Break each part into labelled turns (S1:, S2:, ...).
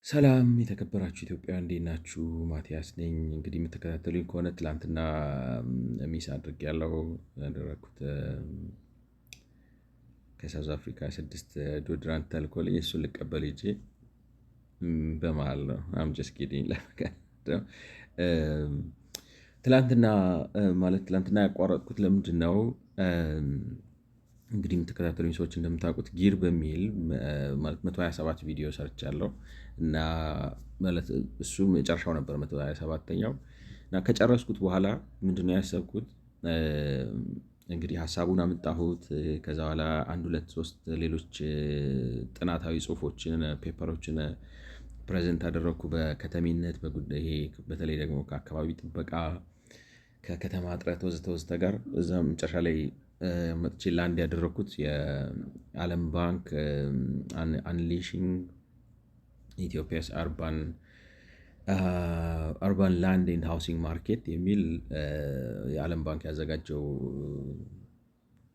S1: ሰላም የተከበራችሁ ኢትዮጵያውያን እንዴት ናችሁ? ማቲያስ ነኝ። እንግዲህ የምትከታተሉኝ ከሆነ ትላንትና ሚስ አድርጌያለሁ። ያደረኩት ከሳውዝ አፍሪካ 6 ዶድራንት ተልኮልኝ እሱን ልቀበል ሄጄ በመሃል ነው አምጀስ ጌዲኝ ለመቀደም ትላንትና ትላንትና ያቋረጥኩት ለምንድን ነው? እንግዲህ የምትከታተሉኝ ሰዎች እንደምታውቁት ጊር በሚል 127 ቪዲዮ ሰርቻለሁ እና ማለት እሱ መጨረሻው ነበር 127ኛው እና ከጨረስኩት በኋላ ምንድነው ያሰብኩት እንግዲህ ሀሳቡን አመጣሁት። ከዛ በኋላ 1 2 3 ሌሎች ጥናታዊ ጽሁፎችን ፔፐሮችን ፕሬዘንት አደረኩ በከተሜነት በጉዳይ ይሄ በተለይ ደግሞ ከአካባቢ ጥበቃ ከከተማ እጥረት ወዘተ ጋር እዛ መጨረሻ ላይ መጥቼ ላንድ ያደረኩት የዓለም ባንክ አንሊሽንግ ኢትዮጵያስ አርባን ላንድ ኤንድ ሃውሲንግ ማርኬት የሚል የዓለም ባንክ ያዘጋጀው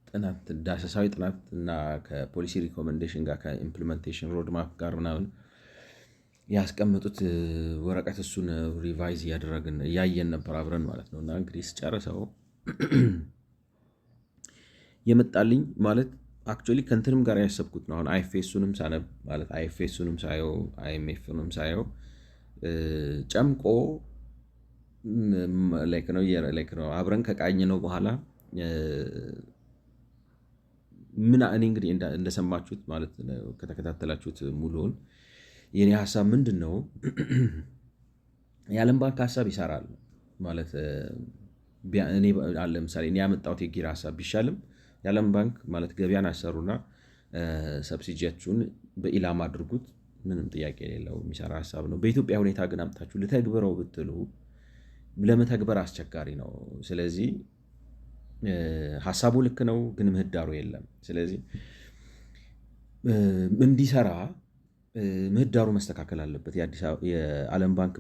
S1: ጥናት ዳሰሳዊ ጥናት እና ከፖሊሲ ሪኮመንዴሽን ጋር ከኢምፕሊሜንቴሽን ሮድማፕ ጋር ምናምን ያስቀመጡት ወረቀት እሱን ሪቫይዝ እያደረግን እያየን ነበር አብረን ማለት ነው። እና እንግዲህ ስጨርሰው የመጣልኝ ማለት አክቹዋሊ ከእንትንም ጋር ያሰብኩት ነው። አሁን አይኤፍኤሱንም ሳነብ ማለት አይኤፍኤሱንም ሳየው አይኤምኤፍንም ሳየው ጨምቆ ላይክ ነው አብረን ከቃኝ ነው በኋላ ምን እኔ እንግዲህ እንደሰማችሁት ማለት ከተከታተላችሁት ሙሉውን የኔ ሀሳብ ምንድን ነው? የዓለም ባንክ ሀሳብ ይሰራል ማለት ለምሳሌ እኔ ያመጣሁት የጊራ ሀሳብ ቢሻልም የዓለም ባንክ ማለት ገበያን አሰሩና ሰብሲዲያችሁን በኢላማ አድርጉት ምንም ጥያቄ የሌለው የሚሰራ ሀሳብ ነው። በኢትዮጵያ ሁኔታ ግን አምጣችሁ ልተግብረው ብትሉ ለመተግበር አስቸጋሪ ነው። ስለዚህ ሀሳቡ ልክ ነው፣ ግን ምህዳሩ የለም። ስለዚህ እንዲሰራ ምህዳሩ መስተካከል አለበት። የዓለም ባንክ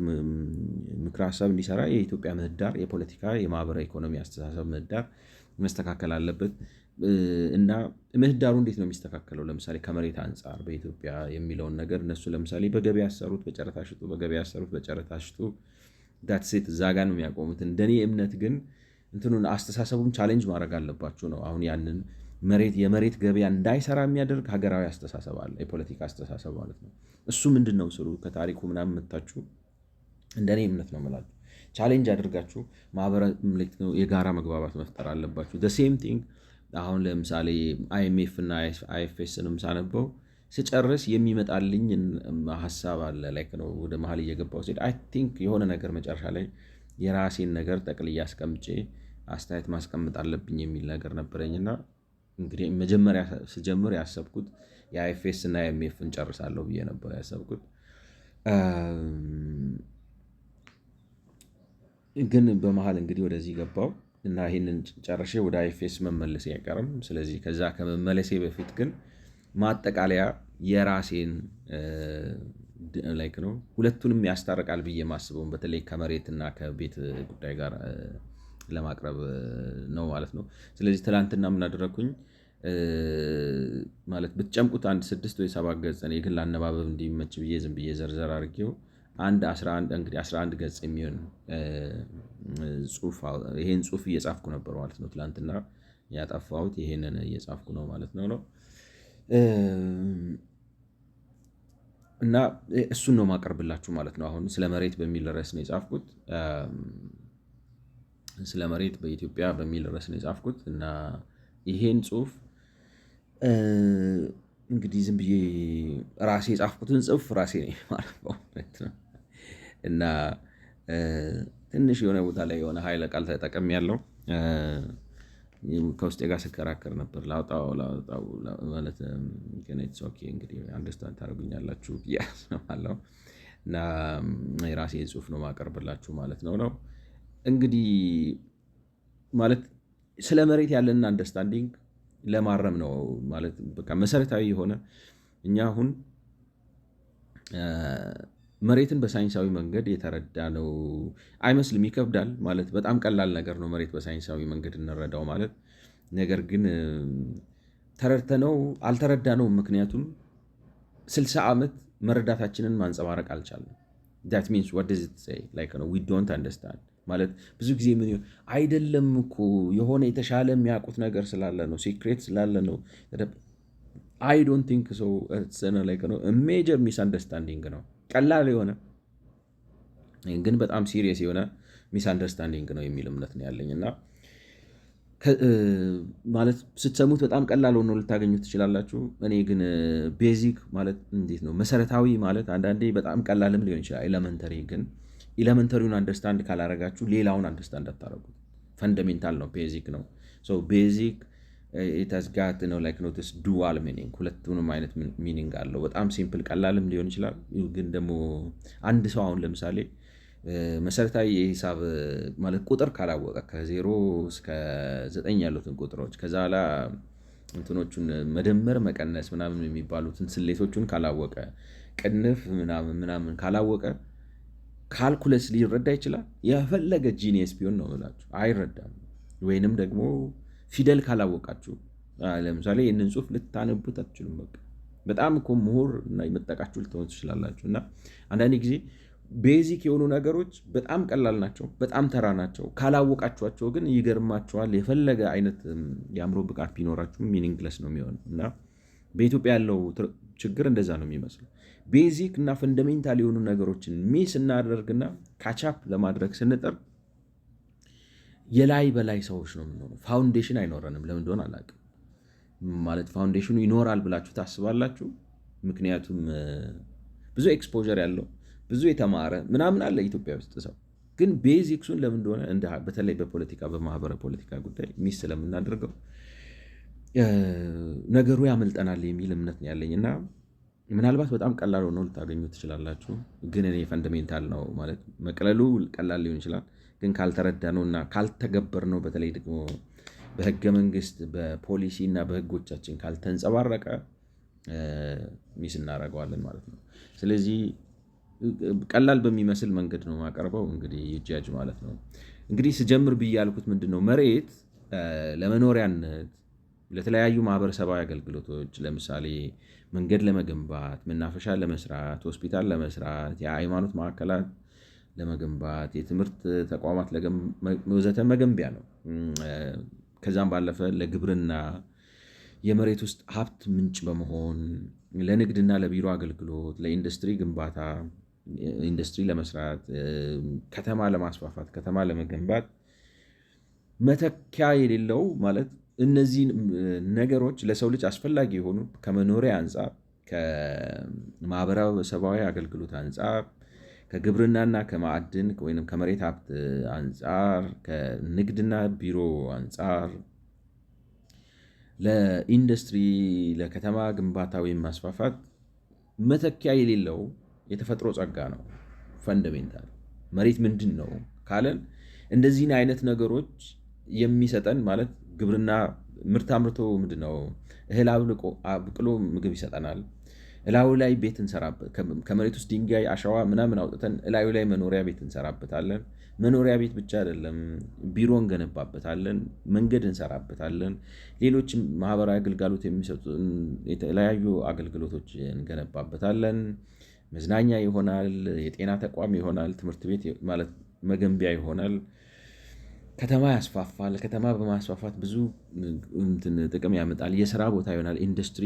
S1: ምክረ ሀሳብ እንዲሰራ የኢትዮጵያ ምህዳር የፖለቲካ የማህበራዊ ኢኮኖሚ አስተሳሰብ ምህዳር መስተካከል አለበት እና ምህዳሩ እንዴት ነው የሚስተካከለው? ለምሳሌ ከመሬት አንጻር በኢትዮጵያ የሚለውን ነገር እነሱ ለምሳሌ በገበያ ያሰሩት በጨረታ ሽጡ፣ በገበያ ያሰሩት በጨረታ ሽጡ ዳትሴት እዛ ጋ ነው የሚያቆሙት። እንደኔ እምነት ግን እንትኑን አስተሳሰቡን ቻሌንጅ ማድረግ አለባችሁ ነው። አሁን ያንን የመሬት ገበያ እንዳይሰራ የሚያደርግ ሀገራዊ አስተሳሰብ አለ፣ የፖለቲካ አስተሳሰብ ማለት ነው። እሱ ምንድን ነው ስሉ ከታሪኩ ምናምን መታችሁ እንደኔ እምነት ነው የምላችሁ ቻሌንጅ አድርጋችሁ ማህበራዊ የጋራ መግባባት መፍጠር አለባችሁ። ሴም ቲንግ አሁን ለምሳሌ አይኤምኤፍ እና አይኤፍኤስንም ሳነበው ስጨርስ የሚመጣልኝ ሀሳብ አለ ላይክ ነው ወደ መሀል እየገባው ሲሄድ አይ ቲንክ የሆነ ነገር መጨረሻ ላይ የራሴን ነገር ጠቅልዬ አስቀምጬ አስተያየት ማስቀመጥ አለብኝ የሚል ነገር ነበረኝና እንግዲህ መጀመሪያ ስጀምር ያሰብኩት የአይኤፍኤስ እና የኤምኤፍን ጨርሳለሁ ብዬ ነበር ያሰብኩት። ግን በመሃል እንግዲህ ወደዚህ ገባው እና ይህንን ጨርሼ ወደ አይኤፍኤስ መመለሴ አይቀርም። ስለዚህ ከዛ ከመመለሴ በፊት ግን ማጠቃለያ የራሴን ላይክ ነው ሁለቱንም ያስታርቃል ብዬ ማስበውን በተለይ ከመሬትና ከቤት ጉዳይ ጋር ለማቅረብ ነው ማለት ነው። ስለዚህ ትላንትና ምን አደረኩኝ ማለት ብትጨምቁት 6 ወይ 7 ገጽ ነው የግል አነባበብ እንዲመች ብዬ ዝም ብዬ ዘርዘር አድርጌው 11 ገጽ የሚሆን ጽሁፍ ይሄን ጽሁፍ እየጻፍኩ ነበር ማለት ነው። ትላንትና ያጠፋሁት ይሄንን እየጻፍኩ ነው ማለት ነው። እና እሱን ነው ማቀርብላችሁ ማለት ነው። አሁን ስለ መሬት በሚል ርዕስ ነው የጻፍኩት። ስለ መሬት በኢትዮጵያ በሚል ርዕስ ነው የጻፍኩት እና ይሄን ጽሁፍ እንግዲህ ዝም ብዬ ራሴ የጻፍኩትን ጽሁፍ ራሴ ነኝ ማለት ነው። እና ትንሽ የሆነ ቦታ ላይ የሆነ ኃይለ ቃል ተጠቅሜያለሁ። ከውስጤ ጋር ስከራከር ነበር ላውጣው ማለት ግን ኢትስ ኦኬ እንግዲህ አንደርስታንድ ታደርጉኛላችሁ ብዬ አስባለሁ። እና የራሴ ጽሁፍ ነው ማቀርብላችሁ ማለት ነው። እንግዲህ ማለት ስለ መሬት ያለንን አንደርስታንዲንግ ለማረም ነው ማለት በቃ መሰረታዊ የሆነ እኛ አሁን መሬትን በሳይንሳዊ መንገድ የተረዳ ነው አይመስልም። ይከብዳል ማለት በጣም ቀላል ነገር ነው መሬት በሳይንሳዊ መንገድ እንረዳው ማለት። ነገር ግን ተረድተነው አልተረዳነውም። ምክንያቱም 60 ዓመት መረዳታችንን ማንጸባረቅ አልቻለም። that means what does it say like no we don't understand ማለት ብዙ ጊዜ ምን አይደለም እኮ የሆነ የተሻለ የሚያውቁት ነገር ስላለ ነው ሲክሬት ስላለ ነው I don't think so it's like no a major misunderstanding ነው ቀላል የሆነ ግን በጣም ሲሪየስ የሆነ ሚስአንደርስታንዲንግ ነው የሚል እምነት ነው ያለኝና ማለት ስትሰሙት በጣም ቀላል ሆኖ ልታገኙት ትችላላችሁ። እኔ ግን ቤዚክ ማለት እንዴት ነው መሰረታዊ ማለት አንዳንዴ በጣም ቀላልም ሊሆን ይችላል። ኤሌመንተሪ ግን ኤሌመንተሪውን አንደርስታንድ ካላረጋችሁ ሌላውን አንደርስታንድ አታረጉት። ፈንዳሜንታል ነው፣ ቤዚክ ነው። ሶ ቤዚክ it has got like no this dual meaning ሁለቱንም አይነት ሚኒንግ አለው። በጣም ሲምፕል ቀላልም ሊሆን ይችላል። ግን ደግሞ አንድ ሰው አሁን ለምሳሌ መሰረታዊ የሂሳብ ማለት ቁጥር ካላወቀ ከ0 እስከ 9 ያሉትን ቁጥሮች ከዛ ላ እንትኖቹን መደመር መቀነስ ምናምን የሚባሉትን ስሌቶቹን ካላወቀ ቅንፍ ምናምን ካላወቀ ካልኩለስ ሊረዳ ይችላል? የፈለገ ጂኒየስ ቢሆን ነው ማለት አይረዳም። ወይንም ደግሞ ፊደል ካላወቃችሁ ለምሳሌ ይህንን ጽሑፍ ልታነቡት አትችሉም። በቃ በጣም እኮ ምሁር እና የመጠቃችሁ ልትሆኑ ትችላላችሁ። እና አንዳንድ ጊዜ ቤዚክ የሆኑ ነገሮች በጣም ቀላል ናቸው፣ በጣም ተራ ናቸው። ካላወቃችኋቸው ግን ይገርማችኋል። የፈለገ አይነት የአእምሮ ብቃት ቢኖራችሁ ሚኒንግለስ ነው የሚሆነው። እና በኢትዮጵያ ያለው ችግር እንደዛ ነው የሚመስለው። ቤዚክ እና ፈንዳሜንታል የሆኑ ነገሮችን ሚስ እናደርግና ካቻፕ ለማድረግ ስንጥር የላይ በላይ ሰዎች ነው የምንሆነው። ፋውንዴሽን አይኖረንም። ለምን እንደሆነ አላውቅም። ማለት ፋውንዴሽኑ ይኖራል ብላችሁ ታስባላችሁ። ምክንያቱም ብዙ ኤክስፖዠር ያለው ብዙ የተማረ ምናምን አለ ኢትዮጵያ ውስጥ ሰው። ግን ቤዚክሱን ለምን እንደሆነ በተለይ በፖለቲካ በማህበረ ፖለቲካ ጉዳይ ሚስ ስለምናደርገው ነገሩ ያመልጠናል የሚል እምነት ነው ያለኝ እና ምናልባት በጣም ቀላል ሆኖ ልታገኙ ትችላላችሁ። ግን እኔ ፈንዳሜንታል ነው ማለት መቅለሉ ቀላል ሊሆን ይችላል። ግን ካልተረዳ ነው እና ካልተገበር ነው በተለይ ደግሞ በህገ መንግስት በፖሊሲ እና በህጎቻችን ካልተንጸባረቀ ሚስ እናደርገዋለን ማለት ነው። ስለዚህ ቀላል በሚመስል መንገድ ነው ማቀርበው። እንግዲህ ይጃጅ ማለት ነው። እንግዲህ ስጀምር ብዬ ያልኩት ምንድነው መሬት ለመኖሪያነት ለተለያዩ ማህበረሰባዊ አገልግሎቶች ለምሳሌ መንገድ ለመገንባት፣ መናፈሻ ለመስራት፣ ሆስፒታል ለመስራት፣ የሃይማኖት ማዕከላት ለመገንባት፣ የትምህርት ተቋማት ወዘተ መገንቢያ ነው። ከዛም ባለፈ ለግብርና የመሬት ውስጥ ሀብት ምንጭ በመሆን ለንግድና ለቢሮ አገልግሎት፣ ለኢንዱስትሪ ግንባታ ኢንዱስትሪ ለመስራት፣ ከተማ ለማስፋፋት፣ ከተማ ለመገንባት መተኪያ የሌለው ማለት እነዚህ ነገሮች ለሰው ልጅ አስፈላጊ የሆኑ ከመኖሪያ አንጻር፣ ከማህበረሰባዊ አገልግሎት አንጻር፣ ከግብርናና ከማዕድን ወይም ከመሬት ሀብት አንጻር፣ ከንግድና ቢሮ አንጻር፣ ለኢንዱስትሪ ለከተማ ግንባታ ወይም ማስፋፋት መተኪያ የሌለው የተፈጥሮ ጸጋ ነው። ፈንዳሜንታል መሬት ምንድን ነው ካለን እንደዚህን አይነት ነገሮች የሚሰጠን ማለት ግብርና ምርት አምርቶ ምንድነው እህል አብቅሎ ምግብ ይሰጠናል። እላዩ ላይ ቤት እንሰራበት ከመሬት ውስጥ ድንጋይ አሸዋ ምናምን አውጥተን እላዩ ላይ መኖሪያ ቤት እንሰራበታለን። መኖሪያ ቤት ብቻ አይደለም፣ ቢሮ እንገነባበታለን፣ መንገድ እንሰራበታለን፣ ሌሎችም ማህበራዊ አገልግሎት የሚሰጡ የተለያዩ አገልግሎቶች እንገነባበታለን። መዝናኛ ይሆናል፣ የጤና ተቋም ይሆናል፣ ትምህርት ቤት ማለት መገንቢያ ይሆናል። ከተማ ያስፋፋል። ከተማ በማስፋፋት ብዙ ጥቅም ያመጣል። የስራ ቦታ ይሆናል። ኢንዱስትሪ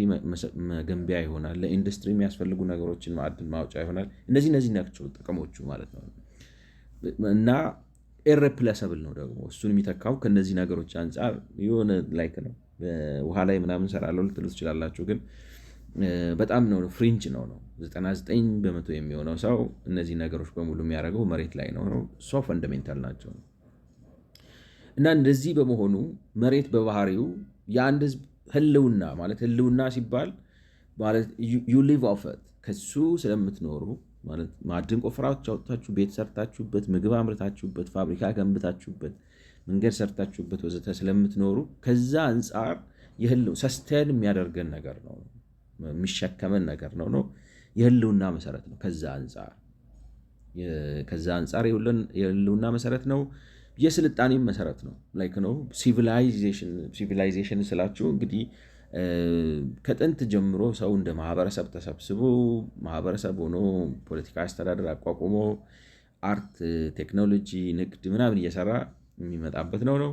S1: መገንቢያ ይሆናል። ለኢንዱስትሪ የሚያስፈልጉ ነገሮችን ማዕድን ማውጫ ይሆናል። እነዚህ ናቸው ጥቅሞቹ ማለት ነው እና ኢርፕሌሰብል ነው ደግሞ እሱን የሚተካው ከነዚህ ነገሮች አንጻር የሆነ ላይክ ነው። ውሃ ላይ ምናምን ሰራለው ልትሉ ትችላላችሁ። ግን በጣም ነው ፍሪንጅ ነው 99% የሚሆነው ሰው እነዚህ ነገሮች በሙሉ የሚያደርገው መሬት ላይ ነው። ሶ ፈንዳሜንታል ናቸው እና እንደዚህ በመሆኑ መሬት በባህሪው የአንድ ህዝብ ህልውና ማለት ህልውና ሲባል ማለት ዩ ሊቭ ኦፍ ኢት ከሱ ስለምትኖሩ ማለት ማዕድን ቆፍራችሁ አውጥታችሁ ቤት ሰርታችሁበት፣ ምግብ አምርታችሁበት፣ ፋብሪካ ገንብታችሁበት፣ መንገድ ሰርታችሁበት ወዘተ ስለምትኖሩ ከዛ አንጻር ሰስቴን የሚያደርገን ነገር ነው፣ የሚሸከመን ነገር ነው። የህልውና መሰረት ነው። ከዛ አንጻር የህልውና መሰረት ነው። የስልጣኔም መሰረት ነው። ላይክ ነው ሲቪላይዜሽን ስላችሁ እንግዲህ ከጥንት ጀምሮ ሰው እንደ ማህበረሰብ ተሰብስቦ ማህበረሰብ ሆኖ ፖለቲካ አስተዳደር አቋቁሞ አርት፣ ቴክኖሎጂ፣ ንግድ ምናምን እየሰራ የሚመጣበት ነው።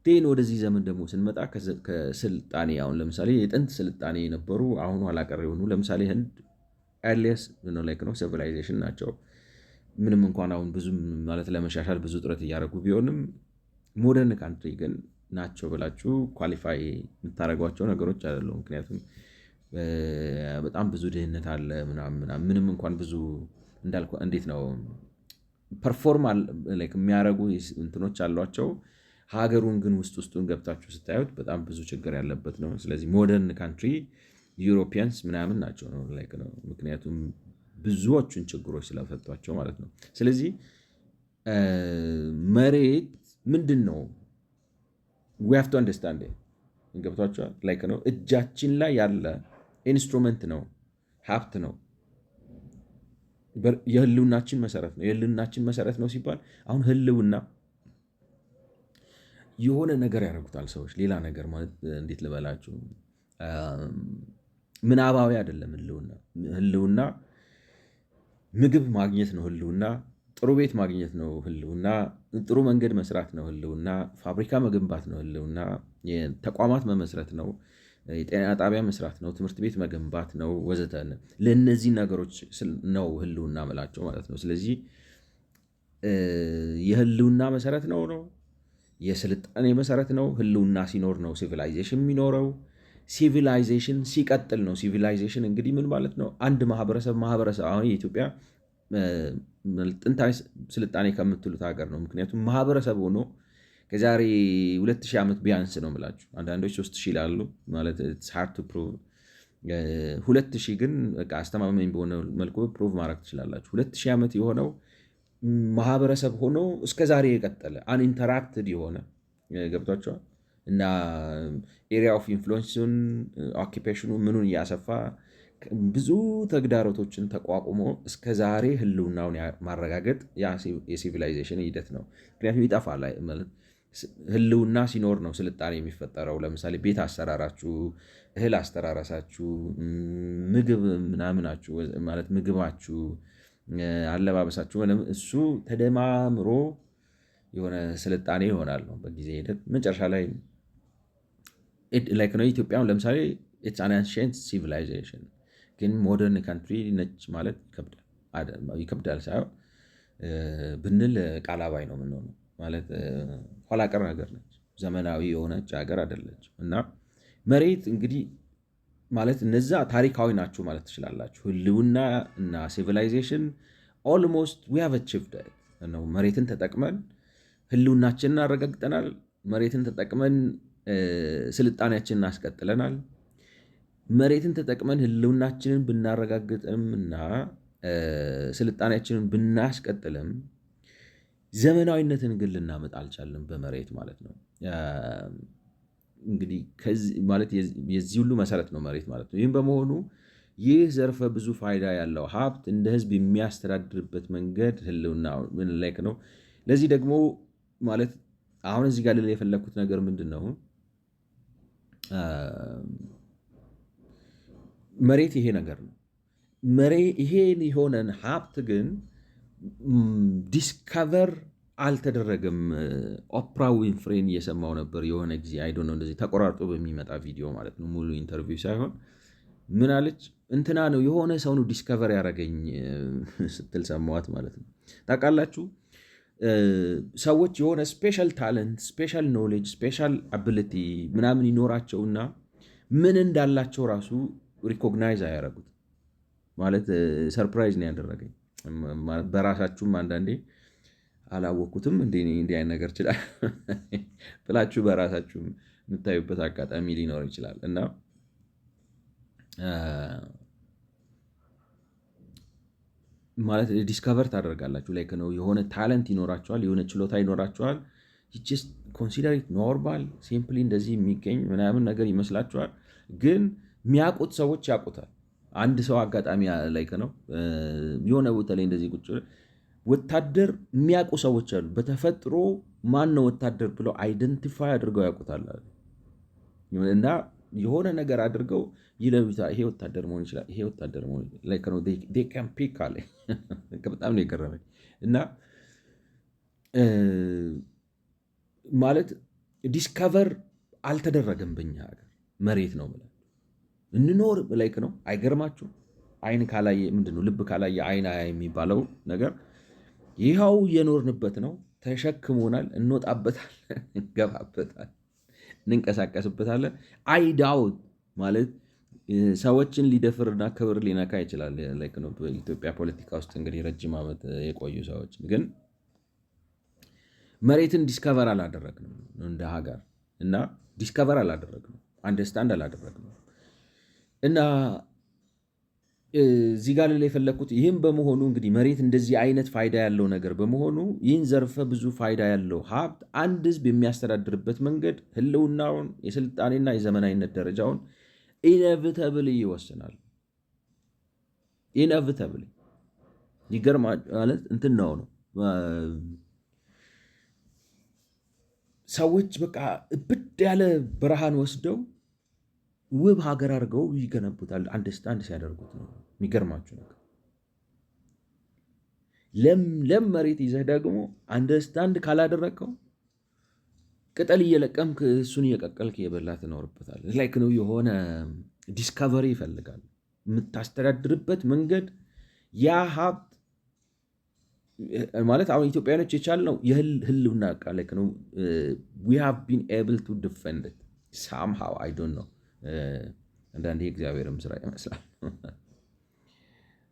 S1: ቴን ወደዚህ ዘመን ደግሞ ስንመጣ ከስልጣኔ አሁን ለምሳሌ የጥንት ስልጣኔ የነበሩ አሁን ኋላ ቀር የሆኑ ለምሳሌ ህንድ ኤርሊየስ ነው ሲቪላይዜሽን ናቸው። ምንም እንኳን አሁን ብዙ ማለት ለመሻሻል ብዙ ጥረት እያደረጉ ቢሆንም ሞደርን ካንትሪ ግን ናቸው ብላችሁ ኳሊፋይ የምታደርጓቸው ነገሮች አይደሉም። ምክንያቱም በጣም ብዙ ድህነት አለ ምንም እንኳን ብዙ እንዳልኩ እንዴት ነው ፐርፎርም የሚያደርጉ እንትኖች አሏቸው። ሀገሩን ግን ውስጡን ገብታችሁ ስታዩት በጣም ብዙ ችግር ያለበት ነው። ስለዚህ ሞደርን ካንትሪ ዩሮፒያንስ ምናምን ናቸው ነው። ምክንያቱም ብዙዎቹን ችግሮች ስለፈቷቸው ማለት ነው። ስለዚህ መሬት ምንድን ነው? we have to understand it ገብቷቸዋል። ነው እጃችን ላይ ያለ ኢንስትሩመንት ነው፣ ሀብት ነው፣ የህልውናችን መሰረት ነው። የህልውናችን መሰረት ነው ሲባል አሁን ህልውና የሆነ ነገር ያደርጉታል ሰዎች፣ ሌላ ነገር ማለት እንዴት ልበላችሁ፣ ምናባዊ አይደለም። ህልውና ምግብ ማግኘት ነው። ህልውና ጥሩ ቤት ማግኘት ነው። ህልውና ጥሩ መንገድ መስራት ነው። ህልውና ፋብሪካ መገንባት ነው። ህልውና ተቋማት መመስረት ነው። የጤና ጣቢያ መስራት ነው። ትምህርት ቤት መገንባት ነው ወዘተ። ለእነዚህ ነገሮች ነው ህልውና ምላቸው ማለት ነው። ስለዚህ የህልውና መሰረት ነው። የስልጣኔ መሰረት ነው። ህልውና ሲኖር ነው ሲቪላይዜሽን የሚኖረው። ሲቪላይዜሽን ሲቀጥል ነው። ሲቪላይዜሽን እንግዲህ ምን ማለት ነው? አንድ ማህበረሰብ አሁን የኢትዮጵያ ጥንታዊ ስልጣኔ ከምትሉት ሀገር ነው። ምክንያቱም ማህበረሰብ ሆኖ ከዛሬ 2000 ዓመት ቢያንስ ነው ምላችሁ። አንዳንዶች 3000 ይላሉ ማለት ሃርድ ቱ ፕሩቭ። 2000 ግን አስተማማኝ በሆነ መልኩ ፕሩቭ ማድረግ ትችላላችሁ። 2000 ዓመት የሆነው ማህበረሰብ ሆኖ እስከ ዛሬ የቀጠለ አንኢንተራክትድ የሆነ ገብቷቸዋል። እና ኤሪያ ኦፍ ኢንፍሉዌንሱን ኦኪፔሽኑ ምኑን እያሰፋ ብዙ ተግዳሮቶችን ተቋቁሞ እስከ ዛሬ ህልውናውን ማረጋገጥ የሲቪላይዜሽን ሂደት ነው። ምክንያቱም ይጠፋል ማለት ህልውና ሲኖር ነው ስልጣኔ የሚፈጠረው። ለምሳሌ ቤት አሰራራችሁ፣ እህል አስተራረሳችሁ፣ ምግብ ምናምናችሁ ማለት ምግባችሁ፣ አለባበሳችሁ እሱ ተደማምሮ የሆነ ስልጣኔ ይሆናል ነው በጊዜ ሂደት መጨረሻ ላይ ነው። ኢትዮጵያም ለምሳሌ ኢትስ አን አንሺየንት ሲቪላይዜሽን ግን ሞደርን ካንትሪ ነች ማለት ይከብዳል ሳይሆን ብንል ቃላባይ ነው የምንሆነው። ማለት ኋላ ቀር ነገር ነች፣ ዘመናዊ የሆነች ሀገር አይደለች። እና መሬት እንግዲህ ማለት እነዛ ታሪካዊ ናችሁ ማለት ትችላላችሁ። ህልውና እና ሲቪላይዜሽን ኦልሞስት ዊ ሃቭ አቺቭድ ነው። መሬትን ተጠቅመን ህልውናችንን አረጋግጠናል። መሬትን ተጠቅመን ስልጣኔያችንን እናስቀጥለናል። መሬትን ተጠቅመን ህልውናችንን ብናረጋግጥም እና ስልጣኔያችንን ብናስቀጥልም ዘመናዊነትን ግን ልናመጣ አልቻልንም በመሬት ማለት ነው። እንግዲህ ማለት የዚህ ሁሉ መሰረት ነው መሬት ማለት ነው። ይህም በመሆኑ ይህ ዘርፈ ብዙ ፋይዳ ያለው ሀብት እንደ ህዝብ የሚያስተዳድርበት መንገድ ህልውና ላይክ ነው። ለዚህ ደግሞ ማለት አሁን እዚህ ጋር ልል የፈለግኩት ነገር ምንድን ነው? መሬት ይሄ ነገር ነው። ይሄን የሆነን ሀብት ግን ዲስከቨር አልተደረገም። ኦፕራ ዊንፍሬን እየሰማው ነበር የሆነ ጊዜ አይዶ ነው እንደዚህ ተቆራርጦ በሚመጣ ቪዲዮ ማለት ነው፣ ሙሉ ኢንተርቪው ሳይሆን ምን አለች? እንትና ነው የሆነ ሰው ነው ዲስከቨር ያደረገኝ ስትል ሰማዋት ማለት ነው። ታውቃላችሁ ሰዎች የሆነ ስፔሻል ታለንት፣ ስፔሻል ኖሌጅ፣ ስፔሻል አቢሊቲ ምናምን ይኖራቸውና ምን እንዳላቸው ራሱ ሪኮግናይዝ አያደርጉት ማለት ሰርፕራይዝ ነው ያደረገኝ። በራሳችሁም አንዳንዴ አላወቅኩትም እንዲህ አይነት ነገር ይችላል ብላችሁ በራሳችሁ የምታዩበት አጋጣሚ ሊኖር ይችላል። እና ማለት ዲስከቨር ታደርጋላችሁ ላይ ነው የሆነ ታለንት ይኖራቸዋል፣ የሆነ ችሎታ ይኖራቸዋል። ጀስት ኮንሲደር ኢት ኖርማል ሲምፕሊ እንደዚህ የሚገኝ ምናምን ነገር ይመስላችኋል፣ ግን የሚያውቁት ሰዎች ያውቁታል። አንድ ሰው አጋጣሚ ላይ ነው የሆነ ቦታ ላይ እንደዚህ ቁጭ ወታደር የሚያውቁ ሰዎች አሉ። በተፈጥሮ ማን ነው ወታደር ብለው አይደንቲፋይ አድርገው ያውቁታል። እና የሆነ ነገር አድርገው ይለዩታል። ይሄ ወታደር መሆን ይችላል፣ ይሄ ወታደር መሆን ፒክ አለ። በጣም ነው የገረመኝ። እና ማለት ዲስከቨር አልተደረገም በኛ ሀገር መሬት ነው ብለን እንኖር ላይክ ነው። አይገርማችሁ? አይን ካላየ ምንድን ነው ልብ ካላየ አይን የሚባለው ነገር ይኸው እየኖርንበት ነው። ተሸክሞናል። እንወጣበታለን፣ እንገባበታል፣ እንንቀሳቀስበታለን። አይዳውት ማለት ሰዎችን ሊደፍርና ክብር ሊነካ ይችላል። ላይክ ነው በኢትዮጵያ ፖለቲካ ውስጥ እንግዲህ ረጅም ዓመት የቆዩ ሰዎች ግን መሬትን ዲስከቨር አላደረግንም እንደ ሀገር እና ዲስከቨር አላደረግንም፣ አንደርስታንድ አላደረግንም። እና እዚህ ጋር ላይ የፈለግኩት ይህም በመሆኑ እንግዲህ መሬት እንደዚህ አይነት ፋይዳ ያለው ነገር በመሆኑ ይህን ዘርፈ ብዙ ፋይዳ ያለው ሀብት አንድ ህዝብ የሚያስተዳድርበት መንገድ ህልውናውን፣ የስልጣኔና የዘመናዊነት ደረጃውን ኢነቪተብል ይወስናል። ኢነቪተብል ይገርማ ማለት እንትን ነው። ሰዎች በቃ እብድ ያለ በረሃን ወስደው ውብ ሀገር አድርገው ይገነቡታል። አንደርስታንድ ሲያደርጉት ነው የሚገርማችሁ ነገር። ለም መሬት ይዘህ ደግሞ አንደርስታንድ ካላደረግከው ቅጠል እየለቀምክ እሱን እየቀቀልክ እየበላ ትኖርበታል። ላይክ ነው የሆነ ዲስከቨሪ ይፈልጋል የምታስተዳድርበት መንገድ። ያ ሀብት ማለት አሁን ኢትዮጵያኖች የቻልነው የህልውና ቃል ነው። we have been able to defend it somehow I don't know። አንዳንዴ እግዚአብሔርም ስራ ይመስላል።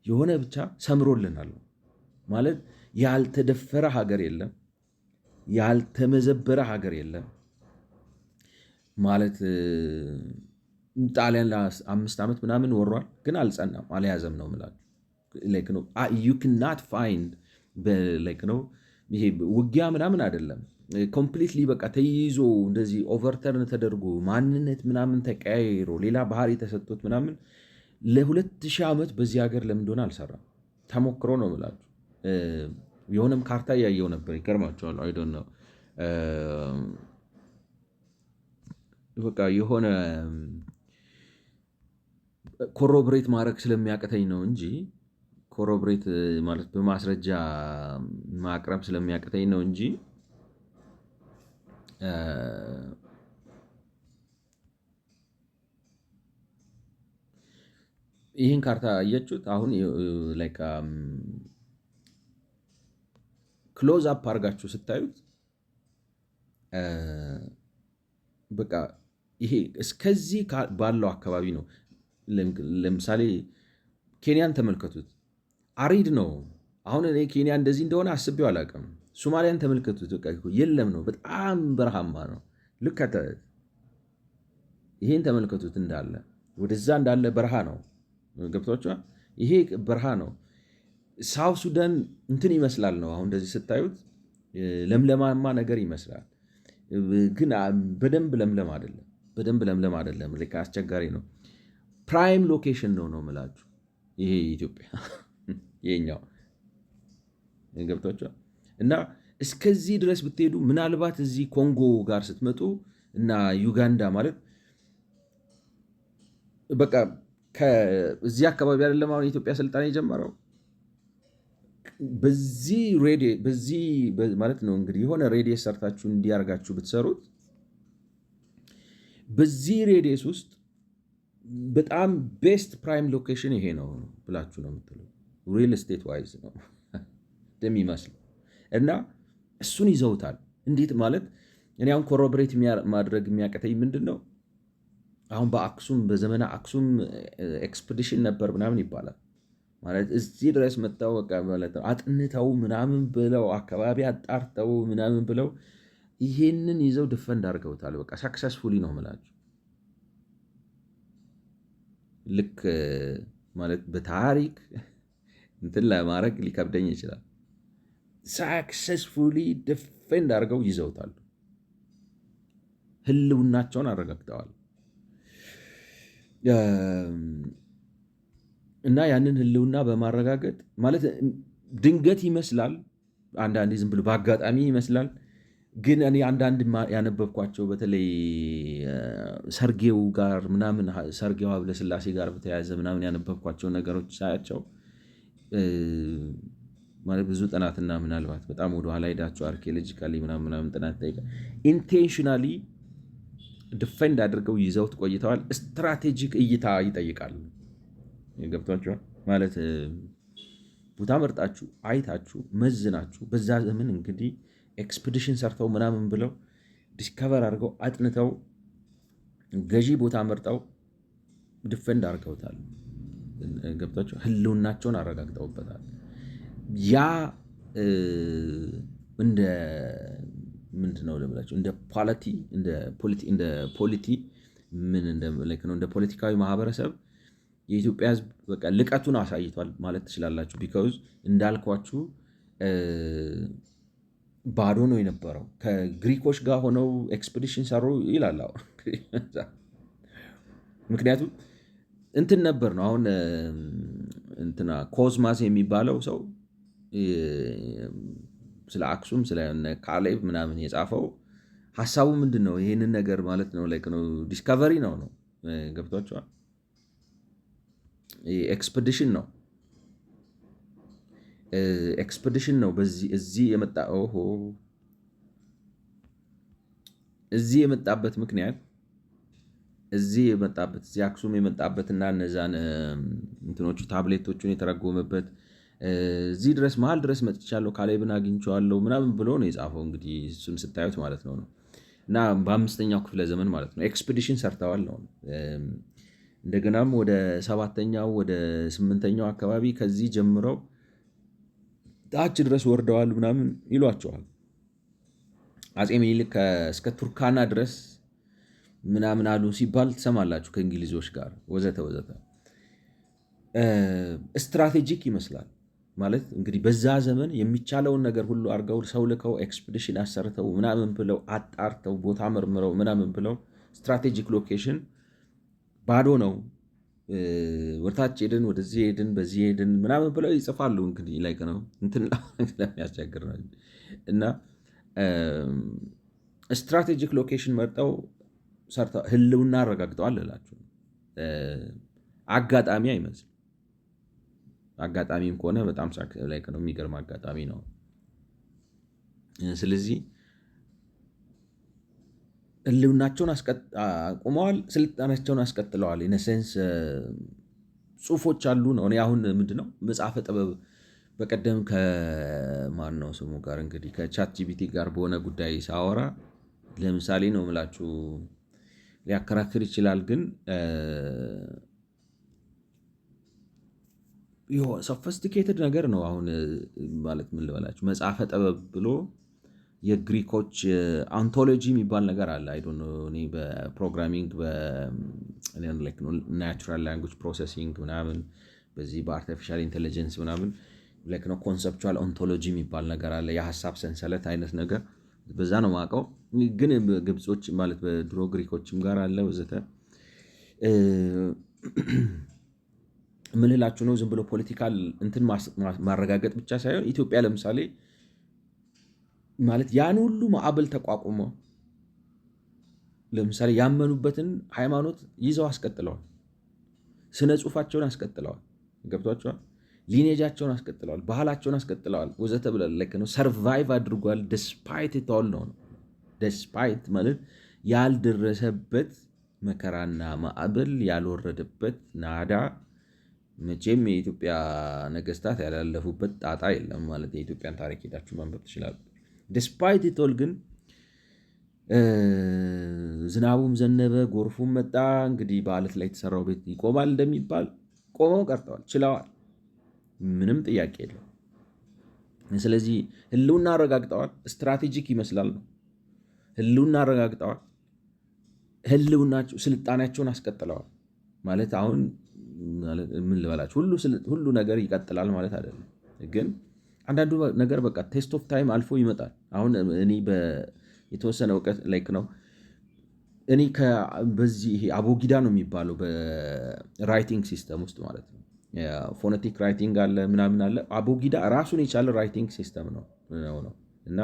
S1: የሆነ ብቻ ሰምሮልናል ማለት ያልተደፈረ ሀገር የለም፣ ያልተመዘበረ ሀገር የለም ማለት። ጣሊያን ለ5 ዓመት ምናምን ወሯል፣ ግን አልጸናም፣ አልያዘም ነው የምላችሁ። you cannot find በላይክ ነው ይሄ ውጊያ ምናምን አይደለም። ኮምፕሊትሊ በቃ ተይዞ እንደዚህ ኦቨርተርን ተደርጎ ማንነት ምናምን ተቀያይሮ ሌላ ባህሪ ተሰጥቶት ምናምን ለ2000 ዓመት በዚህ ሀገር ለምን እንደሆነ አልሰራም። ተሞክሮ ነው የምላችሁ። የሆነም ካርታ እያየው ነበር፣ ይገርማቸዋል። አይ ዶንት ኖው በቃ የሆነ ኮሮብሬት ማድረግ ስለሚያቅተኝ ነው እንጂ ኮሮብሬት ማለት በማስረጃ ማቅረብ ስለሚያቅተኝ ነው እንጂ ይህን ካርታ አያችሁት? አሁን ላይክ ክሎዝ አፕ አድርጋችሁ ስታዩት በቃ ይሄ እስከዚህ ባለው አካባቢ ነው። ለምሳሌ ኬንያን ተመልከቱት፣ አሪድ ነው። አሁን እኔ ኬንያ እንደዚህ እንደሆነ አስቤው አላውቅም። ሶማሊያን ተመልከቱት፣ በቃ የለም ነው፣ በጣም በረሃማ ነው። ልከተ ይሄን ተመልከቱት፣ እንዳለ ወደዛ እንዳለ በረሃ ነው። ገብቷችኋል? ይሄ በረሃ ነው። ሳውት ሱዳን እንትን ይመስላል ነው። አሁን እንደዚህ ስታዩት ለምለማማ ነገር ይመስላል፣ ግን በደንብ ለምለም አይደለም። በደንብ ለምለም አይደለም። ልክ አስቸጋሪ ነው። ፕራይም ሎኬሽን ነው ነው የምላችሁ። ይሄ ኢትዮጵያ የኛው ገብቷችኋል? እና እስከዚህ ድረስ ብትሄዱ ምናልባት እዚህ ኮንጎ ጋር ስትመጡ እና ዩጋንዳ ማለት በቃ ከዚህ አካባቢ አይደለም አሁን የኢትዮጵያ ስልጣኔ የጀመረው በዚህ ማለት ነው። እንግዲህ የሆነ ሬዲየስ ሰርታችሁ እንዲያርጋችሁ ብትሰሩት በዚህ ሬዲየስ ውስጥ በጣም ቤስት ፕራይም ሎኬሽን ይሄ ነው ብላችሁ ነው የምትለው። ሪል ስቴት ዋይዝ ነው እንደሚመስለው እና እሱን ይዘውታል። እንዴት ማለት እኔ አሁን ኮሮቦሬት ማድረግ የሚያቀተኝ ምንድን ነው? አሁን በአክሱም በዘመነ አክሱም ኤክስፔዲሽን ነበር ምናምን ይባላል። ማለት እዚህ ድረስ መጣው በቃ ማለት አጥንተው ምናምን ብለው አካባቢ አጣርተው ምናምን ብለው ይሄንን ይዘው ድፈንድ አድርገውታል። በቃ ሳክሰስፉሊ ነው የምላችሁ። ልክ ማለት በታሪክ እንትን ለማድረግ ሊከብደኝ ይችላል። ሳክሰስፉሊ ድፈንድ አድርገው ይዘውታል። ህልውናቸውን አረጋግጠዋል። እና ያንን ህልውና በማረጋገጥ ማለት ድንገት ይመስላል፣ አንዳንዴ ዝም ብሎ በአጋጣሚ ይመስላል። ግን እኔ አንዳንድ ያነበብኳቸው በተለይ ሰርጌው ጋር ምናምን ሰርጌው ሀብለስላሴ ጋር በተያያዘ ምናምን ያነበብኳቸው ነገሮች ሳያቸው ማለት ብዙ ጥናትና ምናልባት በጣም ወደኋላ ሄዳቸው አርኪኦሎጂካሊ ምናምን ጥናት ጠይቀ ኢንቴንሽናሊ ዲፌንድ አድርገው ይዘውት ቆይተዋል። ስትራቴጂክ እይታ ይጠይቃል። ገብቷችኋል? ማለት ቦታ መርጣችሁ አይታችሁ መዝናችሁ በዛ ዘመን እንግዲህ ኤክስፒዲሽን ሰርተው ምናምን ብለው ዲስከቨር አድርገው አጥንተው ገዢ ቦታ መርጠው ዲፌንድ አድርገውታል። ገብቷቸው ህልውናቸውን አረጋግጠውበታል። ያ እንደ ምንድን ነው ልበላቸው እንደ ፖሊቲ ምን እንደ ፖለቲካዊ ማህበረሰብ የኢትዮጵያ ህዝብ በቃ ልቀቱን አሳይቷል ማለት ትችላላችሁ። ቢካውዝ እንዳልኳችሁ ባዶ ነው የነበረው። ከግሪኮች ጋር ሆነው ኤክስፒዲሽን ሰሩ ይላል። ምክንያቱም እንትን ነበር ነው አሁን እንትና ኮዝማስ የሚባለው ሰው ስለ አክሱም ስለ ካሌብ ምናምን የጻፈው ሀሳቡ ምንድን ነው? ይህንን ነገር ማለት ነው ላይክ ነው ዲስከቨሪ ነው ገብቷቸዋል። ኤክስፒዲሽን ነው ኤክስፒዲሽን ነው። እዚህ የመጣበት ምክንያት እዚህ አክሱም የመጣበትና እነዛን እንትኖቹ ታብሌቶቹን የተረጎመበት እዚህ ድረስ መሀል ድረስ መጥቻለሁ ካሌብን አግኝቼዋለሁ ምናምን ብሎ ነው የጻፈው። እንግዲህ እሱን ስታዩት ማለት ነው እና በ5ኛው ክፍለ ዘመን ማለት ነው ኤክስፒዲሽን ሰርተዋል ነው። እንደገናም ወደ 7ኛው ወደ 8ኛው አካባቢ ከዚህ ጀምረው ታች ድረስ ወርደዋል ምናምን ይሏቸዋል። አፄ ምኒልክ እስከ ቱርካና ድረስ ምናምን አሉ ሲባል ትሰማላችሁ ከእንግሊዞች ጋር ወዘተ ወዘተ። ስትራቴጂክ ይመስላል ማለት እንግዲህ በዛ ዘመን የሚቻለውን ነገር ሁሉ አድርገው ሰው ልከው ኤክስፒዲሽን አሰርተው ምናምን ብለው አጣርተው ቦታ መርምረው ምናምን ብለው ስትራቴጂክ ሎኬሽን ባዶ ነው ወደታች ሄድን ወደዚህ ሄድን በዚህ ሄድን ምናምን ብለው ይጽፋሉ። እንግዲህ ላይ ነው እንትን ለሚያስቸግር ነው እና ስትራቴጂክ ሎኬሽን መርጠው ሰርተው ህልውና አረጋግጠዋል እላችሁ። አጋጣሚ አይመስልም። አጋጣሚም ከሆነ በጣም ላይ ነው የሚገርም አጋጣሚ ነው። ስለዚህ ህልውናቸውን አቁመዋል፣ ስልጣናቸውን አስቀጥለዋል። ኢነሴንስ ጽሁፎች አሉ ነው። እኔ አሁን ምንድነው መጽሐፈ ጥበብ በቀደም ከማን ነው ስሙ ጋር እንግዲህ ከቻት ጂፒቲ ጋር በሆነ ጉዳይ ሳወራ ለምሳሌ ነው የምላችሁ ሊያከራክር ይችላል። ግን ሶፊስቲኬትድ ነገር ነው። አሁን ማለት ምን ልበላችሁ መጽሐፈ ጥበብ ብሎ የግሪኮች አንቶሎጂ የሚባል ነገር አለ። እኔ በፕሮግራሚንግ ናቹራል ላንጉጅ ፕሮሰሲንግ ምናምን በዚህ በአርቲፊሻል ኢንቴሊጀንስ ምናምን ነው ኮንሰፕቹዋል ኦንቶሎጂ የሚባል ነገር አለ። የሀሳብ ሰንሰለት አይነት ነገር በዛ ነው የማውቀው። ግን ግብጾች ማለት በድሮ ግሪኮችም ጋር አለ ወዘተ። ምን እላችሁ ነው ዝም ብሎ ፖለቲካል እንትን ማረጋገጥ ብቻ ሳይሆን ኢትዮጵያ ለምሳሌ ማለት ያን ሁሉ ማዕበል ተቋቁመው ለምሳሌ ያመኑበትን ሃይማኖት ይዘው አስቀጥለዋል። ስነ ጽሁፋቸውን አስቀጥለዋል። ገብቷቸዋል። ሊኔጃቸውን አስቀጥለዋል። ባህላቸውን አስቀጥለዋል ወዘተ ብለን ነው ሰርቫይቭ አድርጓል። ደስፓይት የተዋል ነው ደስፓይት ማለት ያልደረሰበት መከራና ማዕበል ያልወረደበት ናዳ መቼም የኢትዮጵያ ነገስታት ያላለፉበት ጣጣ የለም ማለት የኢትዮጵያን ታሪክ ሄዳችሁ ማንበብ ትችላሉ። ዲስፓይት ኢት ግን ዝናቡም ዘነበ ጎርፉም መጣ እንግዲህ በአለት ላይ የተሰራው ቤት ይቆማል እንደሚባል ቆመው ቀርተዋል፣ ችለዋል። ምንም ጥያቄ የለው። ስለዚህ ህልውና አረጋግጠዋል። ስትራቴጂክ ይመስላል ነው ህልውና አረጋግጠዋል። ህልውናቸው ስልጣኔያቸውን አስቀጥለዋል ማለት አሁን ምን ልበላችሁ ሁሉ ነገር ይቀጥላል ማለት አይደለም። ግን አንዳንዱ ነገር በቃ ቴስት ኦፍ ታይም አልፎ ይመጣል። አሁን እኔ የተወሰነ እውቀት ላይክ ነው እኔ በዚህ ይሄ አቦጊዳ ነው የሚባለው በራይቲንግ ሲስተም ውስጥ ማለት ነው። ፎነቲክ ራይቲንግ አለ ምናምን አለ። አቦጊዳ ራሱን የቻለ ራይቲንግ ሲስተም ነው እና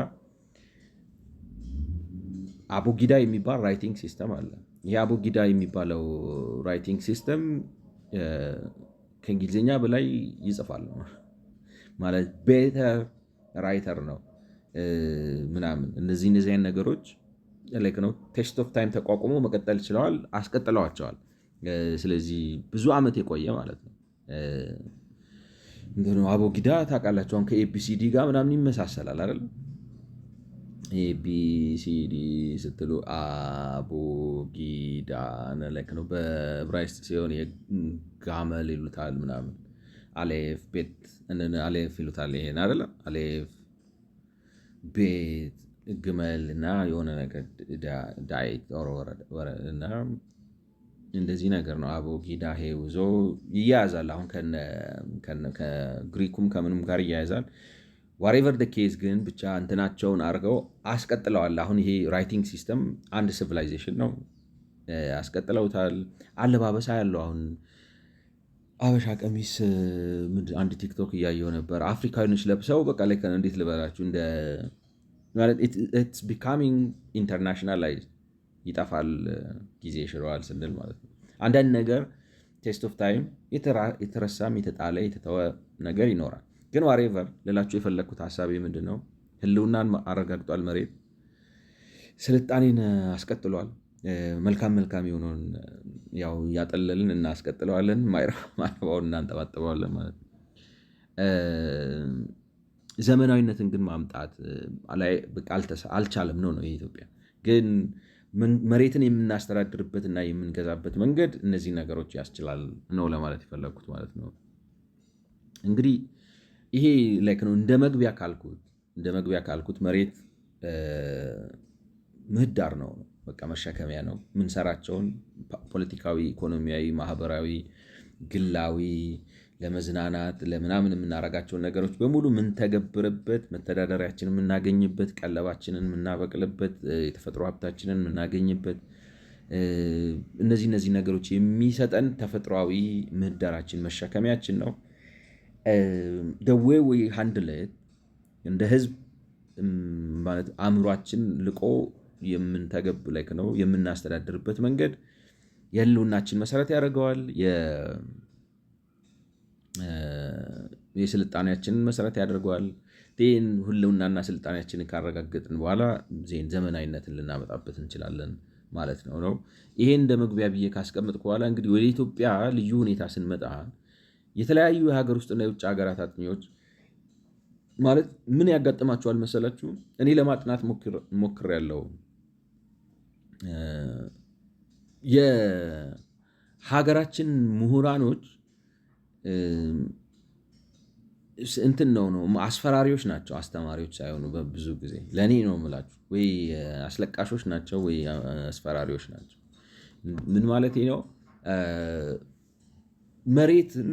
S1: አቦጊዳ የሚባል ራይቲንግ ሲስተም አለ። ይህ አቦጊዳ የሚባለው ራይቲንግ ሲስተም ከእንግሊዝኛ በላይ ይጽፋል ማለት ቤተር ራይተር ነው ምናምን እነዚህ አይነት ነገሮች ነው ቴስት ኦፍ ታይም ተቋቁሞ መቀጠል ችለዋል፣ አስቀጥለዋቸዋል። ስለዚህ ብዙ ዓመት የቆየ ማለት ነው። አቦጊዳ ታውቃላችሁ ከኤቢሲዲ ጋር ምናምን ይመሳሰላል አይደል? ኤቢሲዲ ስትሉ አቦጊዳ ነው። በዕብራይስጥ ሲሆን ጋመል ይሉታል ምናምን፣ አሌፍ ቤት አሌፍ ይሉታል። ይሄን አይደለም አሌፍ ቤት ግመል እና የሆነ ነገር ዳይት እና እንደዚህ ነገር ነው። አቦጊዳ ሄውዞ ይያያዛል። አሁን ከግሪኩም ከምንም ጋር ይያያዛል። ዋሬቨር ደ ኬዝ ግን ብቻ እንትናቸውን አድርገው አስቀጥለዋል። አሁን ይሄ ራይቲንግ ሲስተም አንድ ሲቪላይዜሽን ነው፣ አስቀጥለውታል። አለባበሳ ያለው አሁን አበሻ ቀሚስ አንድ ቲክቶክ እያየው ነበር። አፍሪካኖች ለብሰው በቃ ላይ እንዴት ልበላችሁ ኢትስ ቢካሚንግ ኢንተርናሽናላይዝ ይጠፋል ጊዜ ይሽረዋል ስንል ማለት ነው። አንዳንድ ነገር ቴስት ኦፍ ታይም የተረሳም የተጣለ የተተወ ነገር ይኖራል። ግን ዋሬቨር ልላችሁ የፈለግኩት ሀሳቤ ምንድን ነው? ህልውናን አረጋግጧል። መሬት ስልጣኔን አስቀጥሏል። መልካም የሆነውን ያው እያጠለልን እናስቀጥለዋለን፣ ማይረባውን እናንጠባጥበዋለን ማለት ነው። ዘመናዊነትን ግን ማምጣት አልቻለም ነው የኢትዮጵያ ግን መሬትን የምናስተዳድርበትና የምንገዛበት መንገድ እነዚህ ነገሮች ያስችላል ነው ለማለት የፈለግኩት ማለት ነው። እንግዲህ ይሄ ላይክ ነው እንደ መግቢያ ካልኩት መሬት ምህዳር ነው፣ በቃ መሸከሚያ ነው። የምንሰራቸውን ፖለቲካዊ፣ ኢኮኖሚያዊ፣ ማህበራዊ፣ ግላዊ ለመዝናናት ለምናምን የምናረጋቸውን ነገሮች በሙሉ የምንተገብርበት፣ መተዳደሪያችንን የምናገኝበት፣ ቀለባችንን የምናበቅልበት፣ የተፈጥሮ ሀብታችንን የምናገኝበት እነዚህ ነገሮች የሚሰጠን ተፈጥሯዊ ምህዳራችን መሸከሚያችን ነው። ደዌ ወይ ሃንድል እንደ ህዝብ ማለት አእምሯችን ልቆ የምንተገብ ላይክ ነው የምናስተዳድርበት መንገድ የህልውናችን መሰረት ያደርገዋል። የስልጣኔያችንን መሰረት ያደርገዋል። ን ህልውናና ስልጣኔያችንን ካረጋገጥን በኋላ ዘመናዊነትን ልናመጣበት እንችላለን ማለት ነው። ይሄ እንደ መግቢያ ብዬ ካስቀመጥኩ በኋላ እንግዲህ ወደ ኢትዮጵያ ልዩ ሁኔታ ስንመጣ የተለያዩ የሀገር ውስጥና የውጭ ሀገራት አጥኚዎች ማለት ምን ያጋጥማቸዋል መሰላችሁ? እኔ ለማጥናት ሞክሬያለሁ። የሀገራችን ምሁራኖች እንትን ነው አስፈራሪዎች ናቸው፣ አስተማሪዎች ሳይሆኑ በብዙ ጊዜ ለእኔ ነው የምላችሁ። ወይ አስለቃሾች ናቸው ወይ አስፈራሪዎች ናቸው። ምን ማለት ነው? መሬትን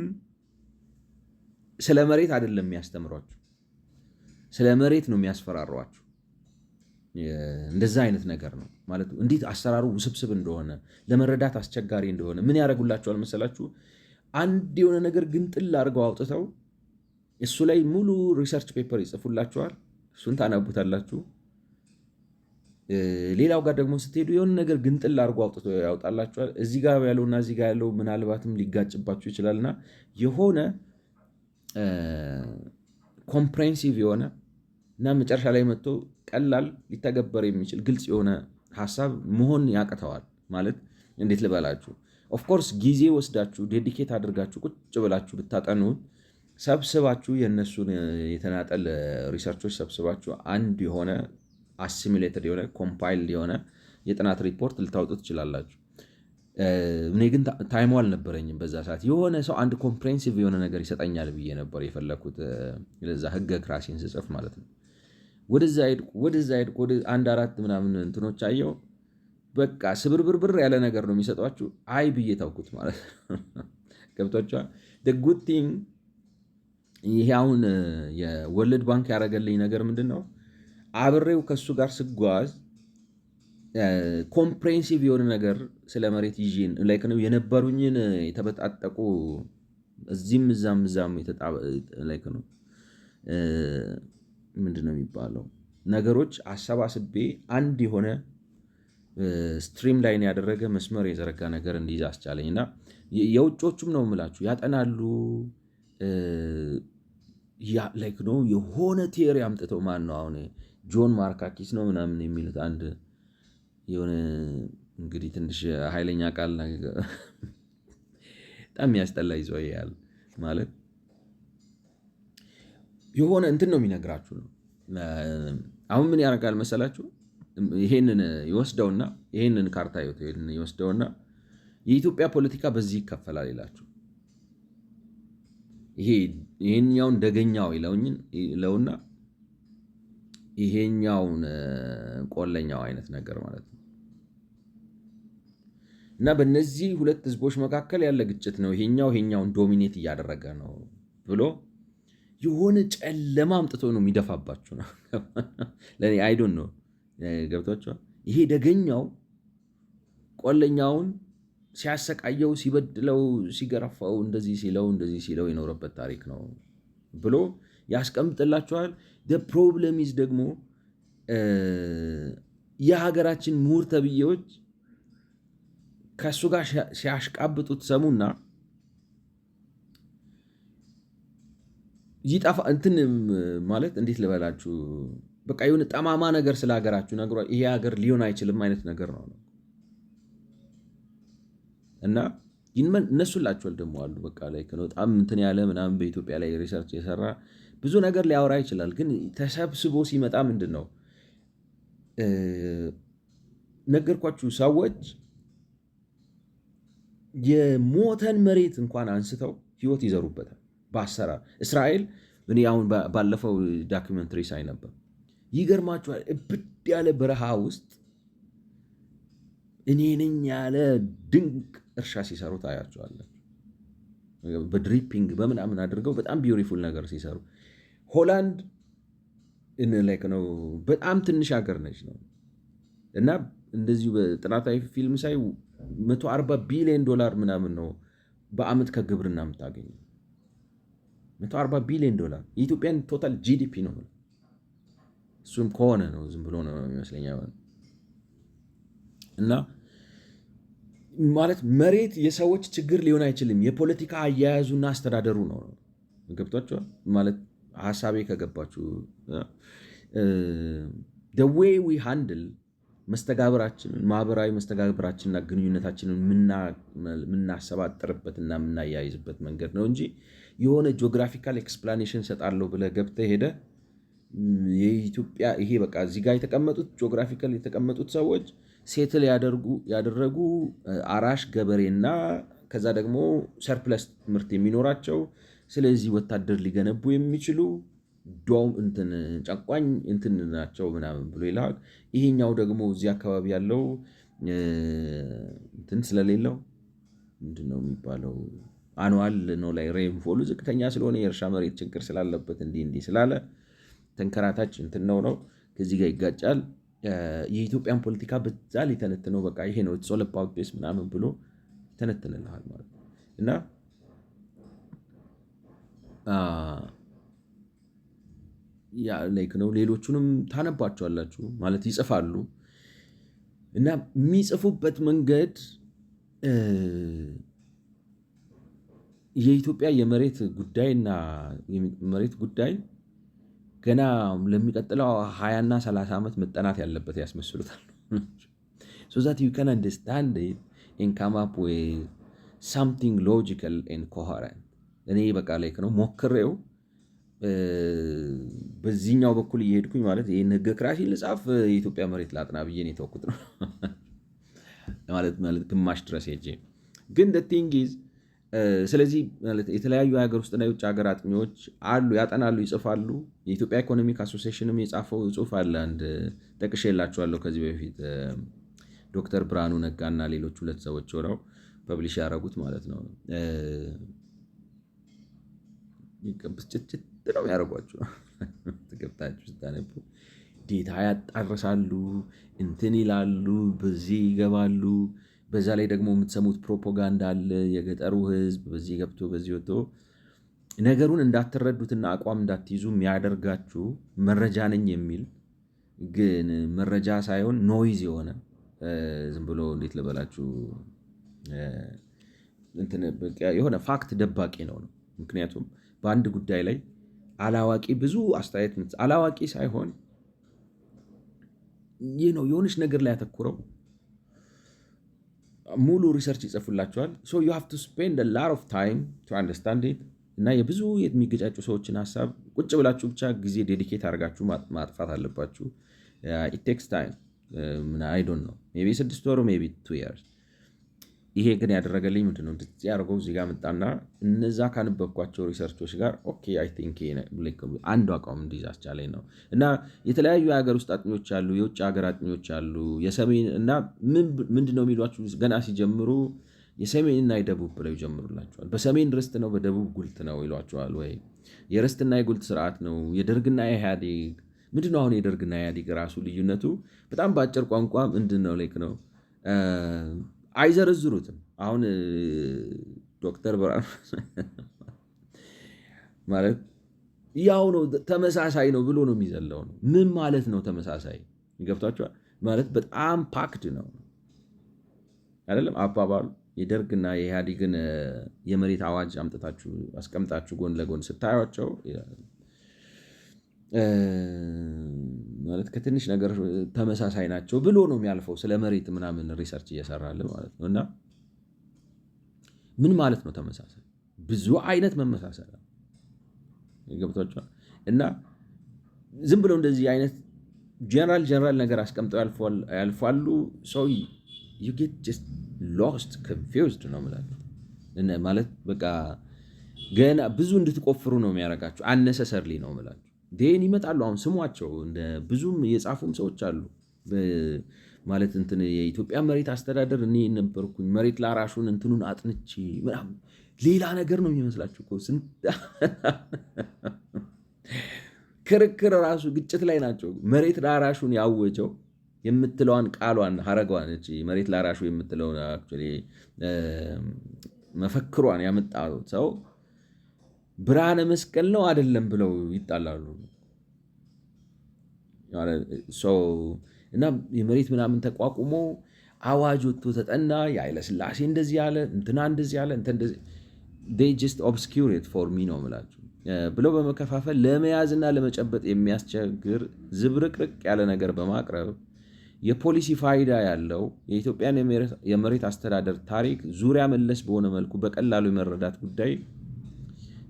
S1: ስለ መሬት አይደለም የሚያስተምሯችሁ፣ ስለ መሬት ነው የሚያስፈራሯችሁ። እንደዛ አይነት ነገር ነው ማለት እንዴት አሰራሩ ውስብስብ እንደሆነ ለመረዳት አስቸጋሪ እንደሆነ ምን ያደርጉላችኋል መሰላችሁ? አንድ የሆነ ነገር ግን ጥል አድርገው አውጥተው እሱ ላይ ሙሉ ሪሰርች ፔፐር ይጽፉላችኋል። እሱን ታነቡታላችሁ። ሌላው ጋር ደግሞ ስትሄዱ የሆነ ነገር ግን ጥል አድርጎ አውጥቶ ያውጣላችኋል። እዚህ ጋር ያለውና እዚህ ጋር ያለው ምናልባትም ሊጋጭባችሁ ይችላልና የሆነ ኮምፕሬንሲቭ የሆነ እና መጨረሻ ላይ መጥቶ ቀላል ሊተገበር የሚችል ግልጽ የሆነ ሀሳብ መሆን ያቅተዋል። ማለት እንዴት ልበላችሁ? ኦፍኮርስ ጊዜ ወስዳችሁ ዴዲኬት አድርጋችሁ ቁጭ ብላችሁ ብታጠኑት ሰብስባችሁ የእነሱን የተናጠል ሪሰርቾች ሰብስባችሁ አንድ የሆነ አሲሚሌትድ የሆነ ኮምፓይልድ የሆነ የጥናት ሪፖርት ልታወጡ ትችላላችሁ። እኔ ግን ታይሙ አልነበረኝም በዛ ሰዓት። የሆነ ሰው አንድ ኮምፕሬንሲቭ የሆነ ነገር ይሰጠኛል ብዬ ነበር የፈለኩት ለዛ ህገ ክራሲን ስጽፍ ማለት ነው። ወደዛ ሄድኩ ወደ 1-4 ምናምን እንትኖች አየው። በቃ ስብርብርብር ያለ ነገር ነው የሚሰጧችሁ። አይ ብዬ ታውኩት ማለት ነው። ገብቷችኋል? ጉድ ቲንግ ይሄ አሁን የወርልድ ባንክ ያደረገልኝ ነገር ምንድን ነው? አብሬው ከእሱ ጋር ስጓዝ ኮምፕሬንሲቭ የሆነ ነገር ስለ መሬት ይዤ ላይክ ነው የነበሩኝን የተበጣጠቁ እዚህም እዛም ላይክ ነው ምንድን ነው የሚባለው ነገሮች አሰባስቤ አንድ የሆነ ስትሪም ላይን ያደረገ መስመር የዘረጋ ነገር እንዲይዝ አስቻለኝ እና የውጮቹም ነው የምላችሁ ያጠናሉ ላይክ ነው የሆነ ቴሪ አምጥተው ማን ነው አሁን ጆን ማርካኪስ ነው ምናምን የሚሉት አንድ የሆነ እንግዲህ ትንሽ ኃይለኛ ቃል በጣም የሚያስጠላ ይዞ ያል ማለት የሆነ እንትን ነው የሚነግራችሁ ነው። አሁን ምን ያደርጋል መሰላችሁ? ይሄንን ይሄንን ካርታ ይወስደውና የኢትዮጵያ ፖለቲካ በዚህ ይከፈላል ይላችሁ። ይሄኛውን ደገኛው ይለውና ይሄኛውን ቆለኛው አይነት ነገር ማለት ነው። እና በእነዚህ ሁለት ህዝቦች መካከል ያለ ግጭት ነው ይሄኛውን ዶሚኔት እያደረገ ነው ብሎ የሆነ ጨለማ አምጥቶ ነው የሚደፋባችሁ ነው። ለእኔ አይዶን ነው ገብቷቸዋል። ይሄ ደገኛው ቆለኛውን ሲያሰቃየው፣ ሲበድለው፣ ሲገረፋው እንደዚህ ሲለው የኖረበት ታሪክ ነው ብሎ ያስቀምጥላችኋል። ፕሮብለም ኢዝ ደግሞ የሀገራችን ምሁር ተብዬዎች ከእሱ ጋር ሲያሽቃብጡት ሰሙና ይጠፋ እንትን ማለት እንዴት ልበላችሁ፣ በቃ የሆነ ጠማማ ነገር ስለ ሀገራችሁ ነግሯል። ይሄ ሀገር ሊሆን አይችልም አይነት ነገር ነው እና እነሱላቸዋል ደግሞ አሉ በቃ ላይ በጣም እንትን ያለ ምናምን በኢትዮጵያ ላይ ሪሰርች የሰራ ብዙ ነገር ሊያወራ ይችላል። ግን ተሰብስቦ ሲመጣ ምንድን ነው ነገርኳችሁ፣ ሰዎች የሞተን መሬት እንኳን አንስተው ህይወት ይዘሩበታል በአሰራር። እስራኤል እኔ አሁን ባለፈው ዳክመንትሪ ሳይ ነበር። ይገርማችኋል፣ እብድ ያለ በረሃ ውስጥ እኔ ነኝ ያለ ድንቅ እርሻ ሲሰሩ ታያቸዋለን። በድሪፒንግ በምናምን አድርገው በጣም ቢዩቲፉል ነገር ሲሰሩ። ሆላንድ ላይክ ነው በጣም ትንሽ ሀገር ነች ነው እና እንደዚሁ በጥናታዊ ፊልም ሳይ $140 ቢሊዮን ምናምን ነው በአመት ከግብርና የምታገኘው። $140 ቢሊዮን የኢትዮጵያን ቶታል ጂዲፒ ነው። እሱም ከሆነ ነው ዝም ብሎ ነው ይመስለኛል። እና ማለት መሬት የሰዎች ችግር ሊሆን አይችልም፣ የፖለቲካ አያያዙና አስተዳደሩ ነው። ገብቷቸዋል ማለት ሀሳቤ ከገባችሁ the way we handle መስተጋብራችንን ማህበራዊ መስተጋብራችንና ግንኙነታችንን የምናሰባጥርበትና የምናያይዝበት መንገድ ነው እንጂ የሆነ ጂኦግራፊካል ኤክስፕላኔሽን ሰጣለሁ ብለህ ገብተህ ሄደህ የኢትዮጵያ ይሄ በቃ እዚህ ጋር የተቀመጡት ጂኦግራፊካል የተቀመጡት ሰዎች ሴትል ያደረጉ አራሽ ገበሬና ከዛ ደግሞ ሰርፕለስ ምርት የሚኖራቸው ስለዚህ ወታደር ሊገነቡ የሚችሉ ዶም እንትን ጨቋኝ እንትን ናቸው ምናምን ብሎ ይላል። ይሄኛው ደግሞ እዚህ አካባቢ ያለው እንትን ስለሌለው ምንድነው የሚባለው አኑዋል ነው ላይ ሬንፎሉ ዝቅተኛ ስለሆነ የእርሻ መሬት ችግር ስላለበት እንዲህ ስላለ ተንከራታች እንትን ነው ከዚህ ጋር ይጋጫል። የኢትዮጵያን ፖለቲካ በዛ ሊተነትነው በቃ ይሄ ነው ኢትስ ኦል አባውት ዲስ ምናምን ብሎ ይተነትንልሃል ማለት ነው። እና ያ ላይክ ነው ሌሎቹንም ታነባቸዋላችሁ ማለት ይጽፋሉ እና የሚጽፉበት መንገድ የኢትዮጵያ የመሬት ጉዳይና የመሬት ጉዳይ ገና ለሚቀጥለው 20 እና 30 ዓመት መጠናት ያለበት ያስመስሉታል። so that you can understand it and come up with something logical and coherent። እኔ በቃ ላይክ ነው ሞክሬው በዚህኛው በኩል እየሄድኩኝ ማለት ይሄን ህገ ክራሲ ልጻፍ የኢትዮጵያ መሬት ላጥና ብዬ ነው የተወኩት ነው ማለት ግማሽ ድረስ ሄጄ ግን the thing is ስለዚህ የተለያዩ ሀገር ውስጥና የውጭ ሀገር አጥኚዎች አሉ፣ ያጠናሉ፣ ይጽፋሉ። የኢትዮጵያ ኢኮኖሚክ አሶሲዬሽንም የጻፈው ጽሑፍ አለ አንድ ጠቅሼላችኋለሁ ከዚህ በፊት ዶክተር ብርሃኑ ነጋና ሌሎች ሁለት ሰዎች ሆነው ፐብሊሽ ያደረጉት ማለት ነው። ብስጭት ነው ያደርጓችሁ ገብታችሁ ስታነቡ ዴታ ያጣርሳሉ፣ እንትን ይላሉ፣ በዚህ ይገባሉ። በዛ ላይ ደግሞ የምትሰሙት ፕሮፓጋንዳ አለ። የገጠሩ ህዝብ በዚህ ገብቶ በዚህ ወጥቶ ነገሩን እንዳትረዱትና አቋም እንዳትይዙ የሚያደርጋችሁ መረጃ ነኝ የሚል ግን መረጃ ሳይሆን ኖይዝ የሆነ ዝም ብሎ እንዴት ልበላችሁ የሆነ ፋክት ደባቂ ነው። ምክንያቱም በአንድ ጉዳይ ላይ አላዋቂ ብዙ አስተያየት አላዋቂ ሳይሆን ይህ ነው የሆነች ነገር ላይ ያተኩረው ሙሉ ሪሰርች ይጽፉላቸዋል። ሶ ዩ ሃቭ ቱ ስፔንድ አ ሎት ኦፍ ታይም ቱ አንደርስታንድ ኢት እና የብዙ የሚገጫጩ ሰዎችን ሀሳብ ቁጭ ብላችሁ ብቻ ጊዜ ዴዲኬት አድርጋችሁ ማጥፋት አለባችሁ። ኢት ቴክስ ታይም አይ ዶንት ኖ ሜይ ቢ 6 ወር ሜይ ቢ 2 years። ይሄ ግን ያደረገልኝ ምንድን ነው እንደዚህ ያደርገው እዚህ ጋር መጣና እነዛ ካነበብኳቸው ሪሰርቾች ጋር ኦኬ አይ ቲንክ አንዱ አቋም እንዲይዝ አስቻለኝ ነው። እና የተለያዩ የሀገር ውስጥ አጥኞች አሉ፣ የውጭ ሀገር አጥኞች አሉ። የሰሜን እና ምንድን ነው የሚሏችሁ ገና ሲጀምሩ የሰሜንና የደቡብ ብለው ይጀምሩላቸዋል። በሰሜን ርስት ነው በደቡብ ጉልት ነው ይሏቸዋል። ወይ የርስትና የጉልት ስርዓት ነው የደርግና የኢህአዴግ ምንድን ነው? አሁን የደርግና የኢህአዴግ ራሱ ልዩነቱ በጣም በአጭር ቋንቋ ምንድን ነው ላይክ ነው አይዘረዝሩትም። አሁን ዶክተር ብርሃኑ ማለት ያው ነው ተመሳሳይ ነው ብሎ ነው የሚዘለው ነው። ምን ማለት ነው ተመሳሳይ? ገብቷቸዋል ማለት በጣም ፓክድ ነው አይደለም አባባሉ። የደርግና የኢህአዴግን የመሬት አዋጅ አምጥታችሁ አስቀምጣችሁ ጎን ለጎን ስታዩቸው ማለት ከትንሽ ነገር ተመሳሳይ ናቸው ብሎ ነው የሚያልፈው። ስለ መሬት ምናምን ሪሰርች እየሰራል ማለት ነው። እና ምን ማለት ነው ተመሳሳይ? ብዙ አይነት መመሳሰል ገብቷቸዋል። እና ዝም ብለው እንደዚህ አይነት ጀነራል ነገር አስቀምጠው ያልፋሉ። ሰው you get just lost confused ነው ማለት በቃ ገና ብዙ እንድትቆፍሩ ነው የሚያደርጋችሁ። አነሰሰርሊ ነው የምላችሁ። ዴን ይመጣሉ። አሁን ስሟቸው እንደ ብዙም የጻፉም ሰዎች አሉ ማለት እንትን የኢትዮጵያ መሬት አስተዳደር እኔ ነበርኩኝ መሬት ላራሹን እንትኑን አጥንቼ ምናምን ሌላ ነገር ነው የሚመስላችሁ እኮ ክርክር ራሱ ግጭት ላይ ናቸው። መሬት ላራሹን ያወጀው የምትለዋን ቃሏን ሀረጓን እቺ መሬት ላራሹ የምትለውን አክቹዋሊ መፈክሯን ያመጣው ሰው ብርሃነ መስቀል ነው አይደለም ብለው ይጣላሉ። እና የመሬት ምናምን ተቋቁሞ አዋጅ ወጥቶ ተጠና። የኃይለ ሥላሴ እንደዚህ ያለ እንትና እንደዚህ ያለ they just obscure it for me ነው የምላችሁ ብለው በመከፋፈል ለመያዝና ለመጨበጥ የሚያስቸግር ዝብርቅርቅ ያለ ነገር በማቅረብ የፖሊሲ ፋይዳ ያለው የኢትዮጵያን የመሬት አስተዳደር ታሪክ ዙሪያ መለስ በሆነ መልኩ በቀላሉ የመረዳት ጉዳይ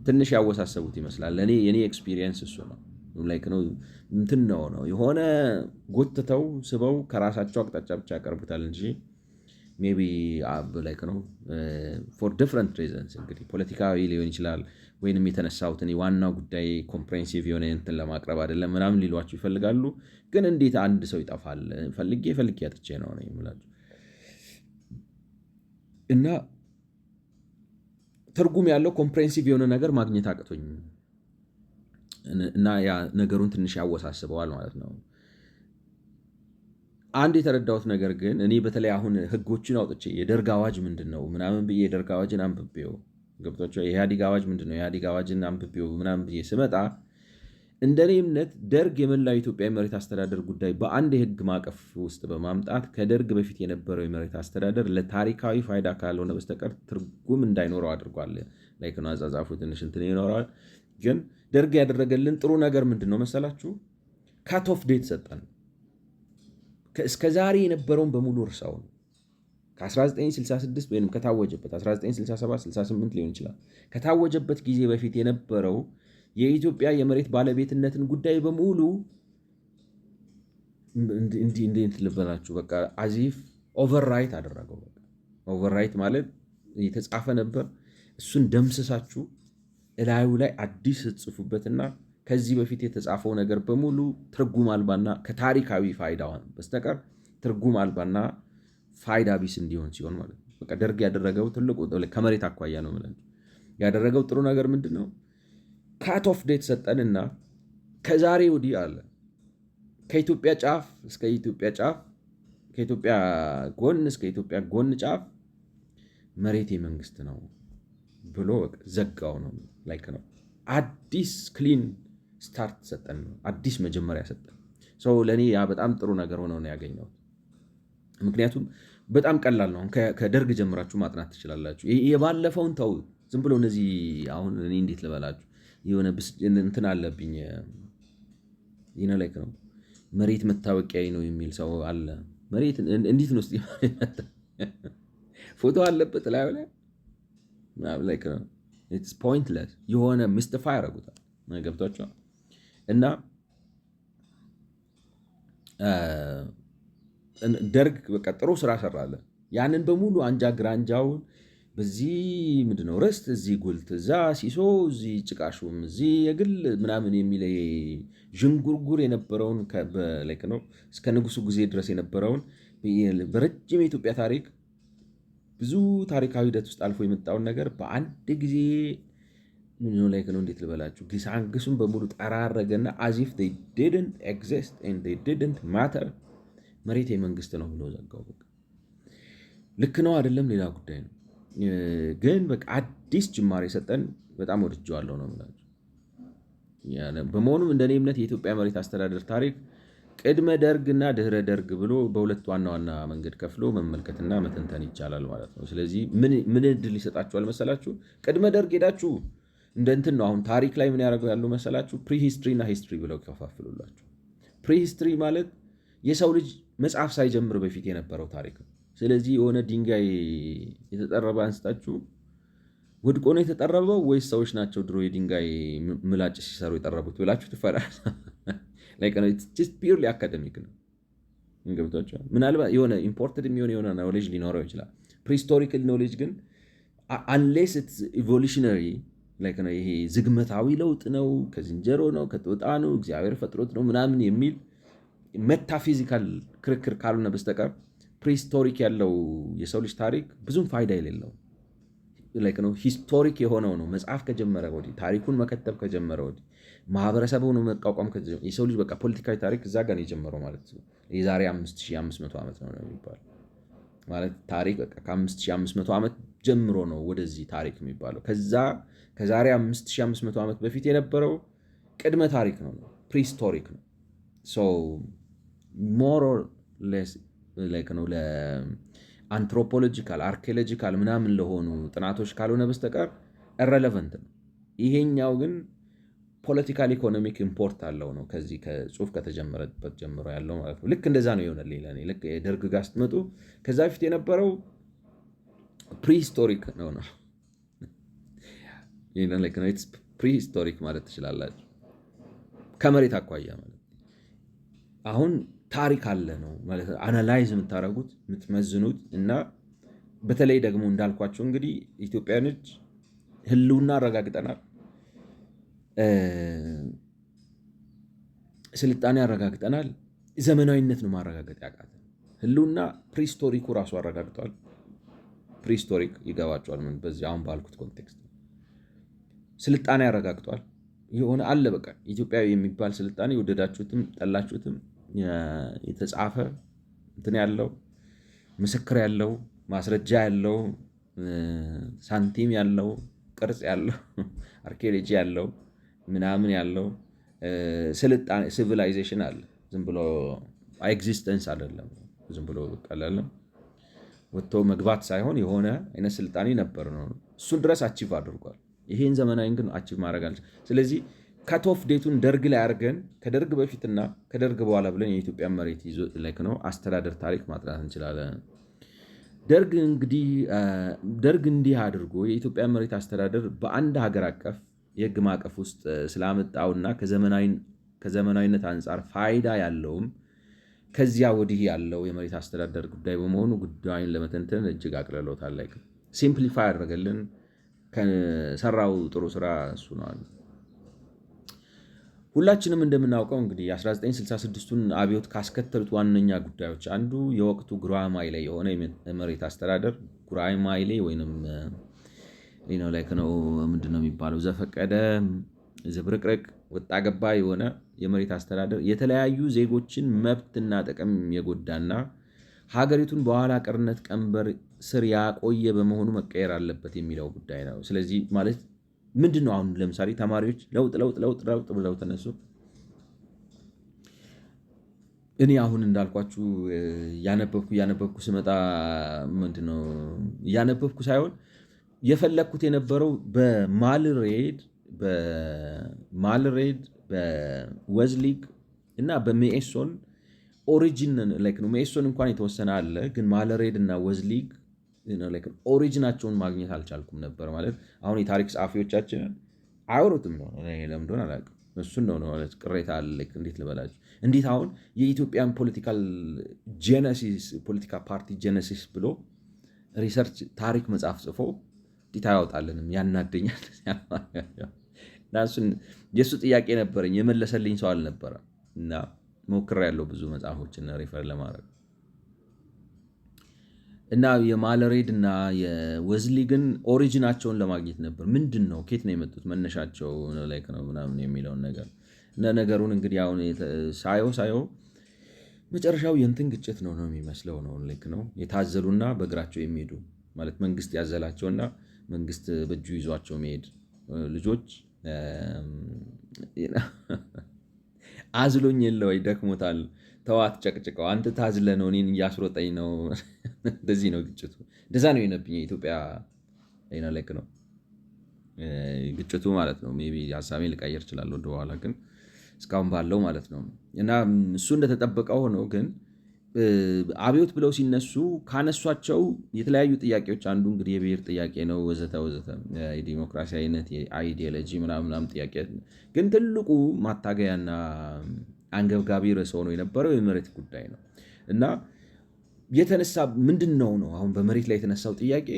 S1: ትንሽ ያወሳሰቡት ይመስላል። የኔ ኤክስፒሪየንስ እሱ ነው። ላይክ ነው እንትን ነው የሆነ ጎትተው ስበው ከራሳቸው አቅጣጫ ብቻ ያቀርቡታል እንጂ ሜይ ቢ ላይክ ነው ፎር ዲፍረንት ሪዘንስ እንግዲህ ፖለቲካዊ ሊሆን ይችላል ወይንም የተነሳሁትን ዋናው ጉዳይ ኮምፕሬንሲቭ የሆነ እንትን ለማቅረብ አይደለም ምናምን ሊሏችሁ ይፈልጋሉ። ግን እንዴት አንድ ሰው ይጠፋል? ፈልጌ አጥቼ ነው የምላችሁ። እና ትርጉም ያለው ኮምፕሬንሲቭ የሆነ ነገር ማግኘት አቅቶኝ እና ያ ነገሩን ትንሽ ያወሳስበዋል ማለት ነው። አንድ የተረዳሁት ነገር ግን እኔ በተለይ አሁን ህጎችን አውጥቼ የደርግ አዋጅ ምንድን ነው ምናምን ብዬ የደርግ አዋጅን አንብቤው ገብቷቸው የኢህአዴግ አዋጅ ምንድን ነው የኢህአዴግ አዋጅን አንብቤው ምናምን ብዬ ስመጣ እንደኔ እምነት ደርግ የመላው ኢትዮጵያ የመሬት አስተዳደር ጉዳይ በአንድ የህግ ማዕቀፍ ውስጥ በማምጣት ከደርግ በፊት የነበረው የመሬት አስተዳደር ለታሪካዊ ፋይዳ ካልሆነ በስተቀር ትርጉም እንዳይኖረው አድርጓል። ላይክ ነው አጻጻፉ ትንሽ እንትን ይኖረዋል። ግን ደርግ ያደረገልን ጥሩ ነገር ምንድን ነው መሰላችሁ? ካት ኦፍ ዴት ሰጠን። እስከ ዛሬ የነበረውን በሙሉ እርሳው ነው። ከ1966 ወይም ከታወጀበት 1967 68 ሊሆን ይችላል ከታወጀበት ጊዜ በፊት የነበረው የኢትዮጵያ የመሬት ባለቤትነትን ጉዳይ በሙሉ እንዴት ልበላችሁ በቃ አዚፍ ኦቨርራይት አደረገው። ኦቨርራይት ማለት የተጻፈ ነበር፣ እሱን ደምስሳችሁ እላዩ ላይ አዲስ ጽፉበትና ከዚህ በፊት የተጻፈው ነገር በሙሉ ትርጉም አልባና ከታሪካዊ ፋይዳውን በስተቀር ትርጉም አልባና ፋይዳ ቢስ እንዲሆን ሲሆን ማለት ነው። በቃ ደርግ ያደረገው ትልቁ ከመሬት አኳያ ነው ማለት ያደረገው ጥሩ ነገር ምንድን ነው? ካት ኦፍ ዴት ሰጠንና ከዛሬ ወዲህ አለ ከኢትዮጵያ ጫፍ እስከ ኢትዮጵያ ጫፍ ከኢትዮጵያ ጎን እስከ ኢትዮጵያ ጎን ጫፍ መሬት የመንግስት ነው ብሎ ዘጋው ነው ላይክ ነው። አዲስ ክሊን ስታርት ሰጠን ነው፣ አዲስ መጀመሪያ ሰጠን። ለእኔ ያ በጣም ጥሩ ነገር ሆነው ነው ያገኘሁት። ምክንያቱም በጣም ቀላል ነው። ከደርግ ጀምራችሁ ማጥናት ትችላላችሁ። የባለፈውን ተው፣ ዝም ብሎ እነዚህ አሁን እኔ እንዴት ልበላችሁ የሆነ እንትን አለብኝ ላይክ ነው መሬት መታወቂያ ነው የሚል ሰው አለ። መሬት እንዴት ነው ስ ፎቶ አለበት ላይ ላይክ ነው ፖይንትለስ የሆነ ምስጥፋ ያደርጉታል። ገብቷቸዋል። እና ደርግ በቃ ጥሩ ስራ ሰራለ። ያንን በሙሉ አንጃ ግራንጃውን በዚህ ምንድነው ርስት፣ እዚህ ጉልት፣ እዛ ሲሶ፣ እዚህ ጭቃሹም፣ እዚህ የግል ምናምን የሚለ ዥንጉርጉር የነበረውን ነው እስከ ንጉሱ ጊዜ ድረስ የነበረውን በረጅም የኢትዮጵያ ታሪክ ብዙ ታሪካዊ ሂደት ውስጥ አልፎ የመጣውን ነገር በአንድ ጊዜ ላይክ ነው እንዴት ልበላችሁ ግሳንግሱን በሙሉ ጠራረገና አዚፍ ዲድንት ኤግዚስት ኤንድ ዲድንት ማተር መሬት የመንግስት ነው ብሎ ዘጋው። ልክ ነው አይደለም ሌላ ጉዳይ ነው። ግን በቃ አዲስ ጅማሬ ሰጠን። በጣም ወድጀዋለሁ ነው የምላችሁ። በመሆኑም እንደኔ እምነት የኢትዮጵያ መሬት አስተዳደር ታሪክ ቅድመ ደርግ እና ድህረ ደርግ ብሎ በሁለት ዋና ዋና መንገድ ከፍሎ መመልከትና መተንተን ይቻላል ማለት ነው። ስለዚህ ምን እድል ይሰጣችኋል መሰላችሁ? ቅድመ ደርግ ሄዳችሁ እንደ እንትን ነው። አሁን ታሪክ ላይ ምን ያደርገው ያሉ መሰላችሁ? ፕሪሂስትሪ እና ሂስትሪ ብለው ከፋፍሉላችሁ። ፕሪሂስትሪ ማለት የሰው ልጅ መጽሐፍ ሳይጀምር በፊት የነበረው ታሪክ ነው። ስለዚህ የሆነ ድንጋይ የተጠረበ አንስታችሁ ወድቆ ነው የተጠረበው ወይስ ሰዎች ናቸው ድሮ የድንጋይ ምላጭ ሲሰሩ የጠረቡት ብላችሁ ትፈራል። ፒርሊ አካደሚክ ነው። ገብቷቸዋል። ምናልባት የሆነ ኢምፖርትድ የሚሆን የሆነ ኖሌጅ ሊኖረው ይችላል። ፕሪሂስቶሪካል ኖሌጅ ግን አንሌስ ኢትስ ኢቮሉሽነሪ ይሄ ዝግመታዊ ለውጥ ነው፣ ከዝንጀሮ ነው፣ ከጦጣ ነው፣ እግዚአብሔር ፈጥሮት ነው ምናምን የሚል ሜታፊዚካል ክርክር ካልሆነ በስተቀር ፕሪሂስቶሪክ ያለው የሰው ልጅ ታሪክ ብዙም ፋይዳ የሌለው ነው። ሂስቶሪክ የሆነው ነው መጽሐፍ ከጀመረ ወዲህ፣ ታሪኩን መከተብ ከጀመረ ወዲህ፣ ማህበረሰቡን መቋቋም የሰው ልጅ በቃ ፖለቲካዊ ታሪክ እዛ ጋር ነው የጀመረው ማለት ነው። የዛሬ 5500 ዓመት ነው የሚባለው ማለት ታሪክ ከ5500 ዓመት ጀምሮ ነው ወደዚህ ታሪክ የሚባለው። ከዛሬ 5500 ዓመት በፊት የነበረው ቅድመ ታሪክ ነው፣ ፕሪሂስቶሪክ ነው። ሞር ኦር ሌስ ነው ለአንትሮፖሎጂካል አርኪኦሎጂካል ምናምን ለሆኑ ጥናቶች ካልሆነ በስተቀር ኢረለቨንት ነው። ይሄኛው ግን ፖለቲካል ኢኮኖሚክ ኢምፖርት አለው ነው ከዚህ ከጽሁፍ ከተጀመረበት ጀምሮ ያለው ማለት ነው። ልክ እንደዛ ነው የሆነልኝ ለእኔ። ልክ የደርግ ጋር ስትመጡ ከዛ በፊት የነበረው ፕሪሂስቶሪክ ነው ፕሪሂስቶሪክ ማለት ትችላላችሁ ከመሬት አኳያ ማለት አሁን ታሪክ አለ ነው ማለት አናላይዝ የምታደርጉት የምትመዝኑት። እና በተለይ ደግሞ እንዳልኳቸው እንግዲህ ኢትዮጵያኖች ህልውና አረጋግጠናል፣ ስልጣኔ አረጋግጠናል። ዘመናዊነት ነው ማረጋገጥ ያቃተን። ህልውና ፕሪሂስቶሪኩ ራሱ አረጋግጧል። ፕሪሂስቶሪክ ይገባቸዋል ምን በዚህ አሁን ባልኩት ኮንቴክስት ስልጣኔ አረጋግጧል። የሆነ አለ በቃ ኢትዮጵያዊ የሚባል ስልጣኔ ወደዳችሁትም ጠላችሁትም የተጻፈ እንትን ያለው ምስክር ያለው ማስረጃ ያለው ሳንቲም ያለው ቅርጽ ያለው አርኪኦሎጂ ያለው ምናምን ያለው ስልጣኔ ሲቪላይዜሽን አለ። ዝም ብሎ ኤግዚስተንስ አይደለም። ዝም ብሎ ቀላለም ወጥቶ መግባት ሳይሆን የሆነ አይነት ስልጣኔ ነበር ነው። እሱን ድረስ አቺቭ አድርጓል። ይሄን ዘመናዊ ግን አቺቭ ማድረግ አለ። ስለዚህ ካቶፍ ዴቱን ደርግ ላይ አድርገን ከደርግ በፊትና ከደርግ በኋላ ብለን የኢትዮጵያ መሬት ይዞ ነው አስተዳደር ታሪክ ማጥናት እንችላለን። ደርግ እንዲህ አድርጎ የኢትዮጵያ መሬት አስተዳደር በአንድ ሀገር አቀፍ የህግ ማዕቀፍ ውስጥ ስላመጣውና ከዘመናዊነት አንጻር ፋይዳ ያለውም ከዚያ ወዲህ ያለው የመሬት አስተዳደር ጉዳይ በመሆኑ ጉዳዩን ለመተንተን እጅግ አቅልሎታል። ሲምፕሊፋይ አደረገልን። ከሰራው ጥሩ ስራ እሱ ነው። ሁላችንም እንደምናውቀው እንግዲህ 1966ቱን አብዮት ካስከተሉት ዋነኛ ጉዳዮች አንዱ የወቅቱ ጉራማይሌ የሆነ የመሬት አስተዳደር ጉራማይሌ ወይንም ምንድነው የሚባለው ዘፈቀደ ዝብርቅርቅ ወጣ ገባ የሆነ የመሬት አስተዳደር የተለያዩ ዜጎችን መብትና ጥቅም የጎዳና ሀገሪቱን በኋላ ቀርነት ቀንበር ስር ያቆየ በመሆኑ መቀየር አለበት የሚለው ጉዳይ ነው። ስለዚህ ማለት ምንድን ነው? አሁን ለምሳሌ ተማሪዎች ለውጥ ብለው ተነሱ። እኔ አሁን እንዳልኳችሁ ያነበብኩ ስመጣ ምንድነው እያነበብኩ ሳይሆን የፈለግኩት የነበረው በማልሬድ በወዝሊግ እና በሜኤሶን ኦሪጂን ላይክ ነው። ሜኤሶን እንኳን የተወሰነ አለ፣ ግን ማልሬድ እና ወዝሊግ ኦሪጂናቸውን ማግኘት አልቻልኩም ነበር። ማለት አሁን የታሪክ ጸሐፊዎቻችንን አያወሩትም ነው ለምንድን አላውቅም። እሱን ነው ማለት ቅሬታ አለ። እንዴት ልበላችሁ፣ እንዴት አሁን የኢትዮጵያን ፖለቲካል ጄነሲስ ፖለቲካ ፓርቲ ጄነሲስ ብሎ ሪሰርች ታሪክ መጽሐፍ ጽፎ እንዴት አያወጣልንም? ያናደኛል። የእሱ ጥያቄ ነበረኝ፣ የመለሰልኝ ሰው አልነበረ እና ሞክሬያለሁ ብዙ መጽሐፎችን ሪፈር ለማድረግ እና የማልሬድ እና የወዝሊግን ኦሪጂናቸውን ለማግኘት ነበር። ምንድን ነው ኬት ነው የመጡት መነሻቸው ላይክ ነው ምናምን የሚለውን ነገር እና ነገሩን እንግዲህ አሁን ሳየው መጨረሻው የእንትን ግጭት ነው የሚመስለው ነው ልክ ነው። የታዘሉና በእግራቸው የሚሄዱ ማለት መንግስት ያዘላቸውና መንግስት በእጁ ይዟቸው መሄድ ልጆች አዝሎኝ የለ ወይ ደክሞታል፣ ተዋት ጨቅጭቀው፣ አንተ ታዝለ ነው እኔን እያስሮጠኝ ነው። እንደዚህ ነው ግጭቱ። እንደዛ ነው የነብኝ የኢትዮጵያ ላይክ ነው ግጭቱ ማለት ነው። ሜይ ቢ ሀሳቤን ልቀይር እችላለሁ ወደኋላ፣ ግን እስካሁን ባለው ማለት ነው። እና እሱ እንደተጠበቀው ሆኖ ግን አብዮት ብለው ሲነሱ ካነሷቸው የተለያዩ ጥያቄዎች አንዱ እንግዲህ የብሔር ጥያቄ ነው ወዘተ ወዘተ፣ የዲሞክራሲያዊነት የአይዲዮሎጂ ምናምን ጥያቄ። ግን ትልቁ ማታገያና አንገብጋቢ ርዕስ ሆኖ የነበረው የመሬት ጉዳይ ነው እና የተነሳ ምንድን ነው አሁን በመሬት ላይ የተነሳው ጥያቄ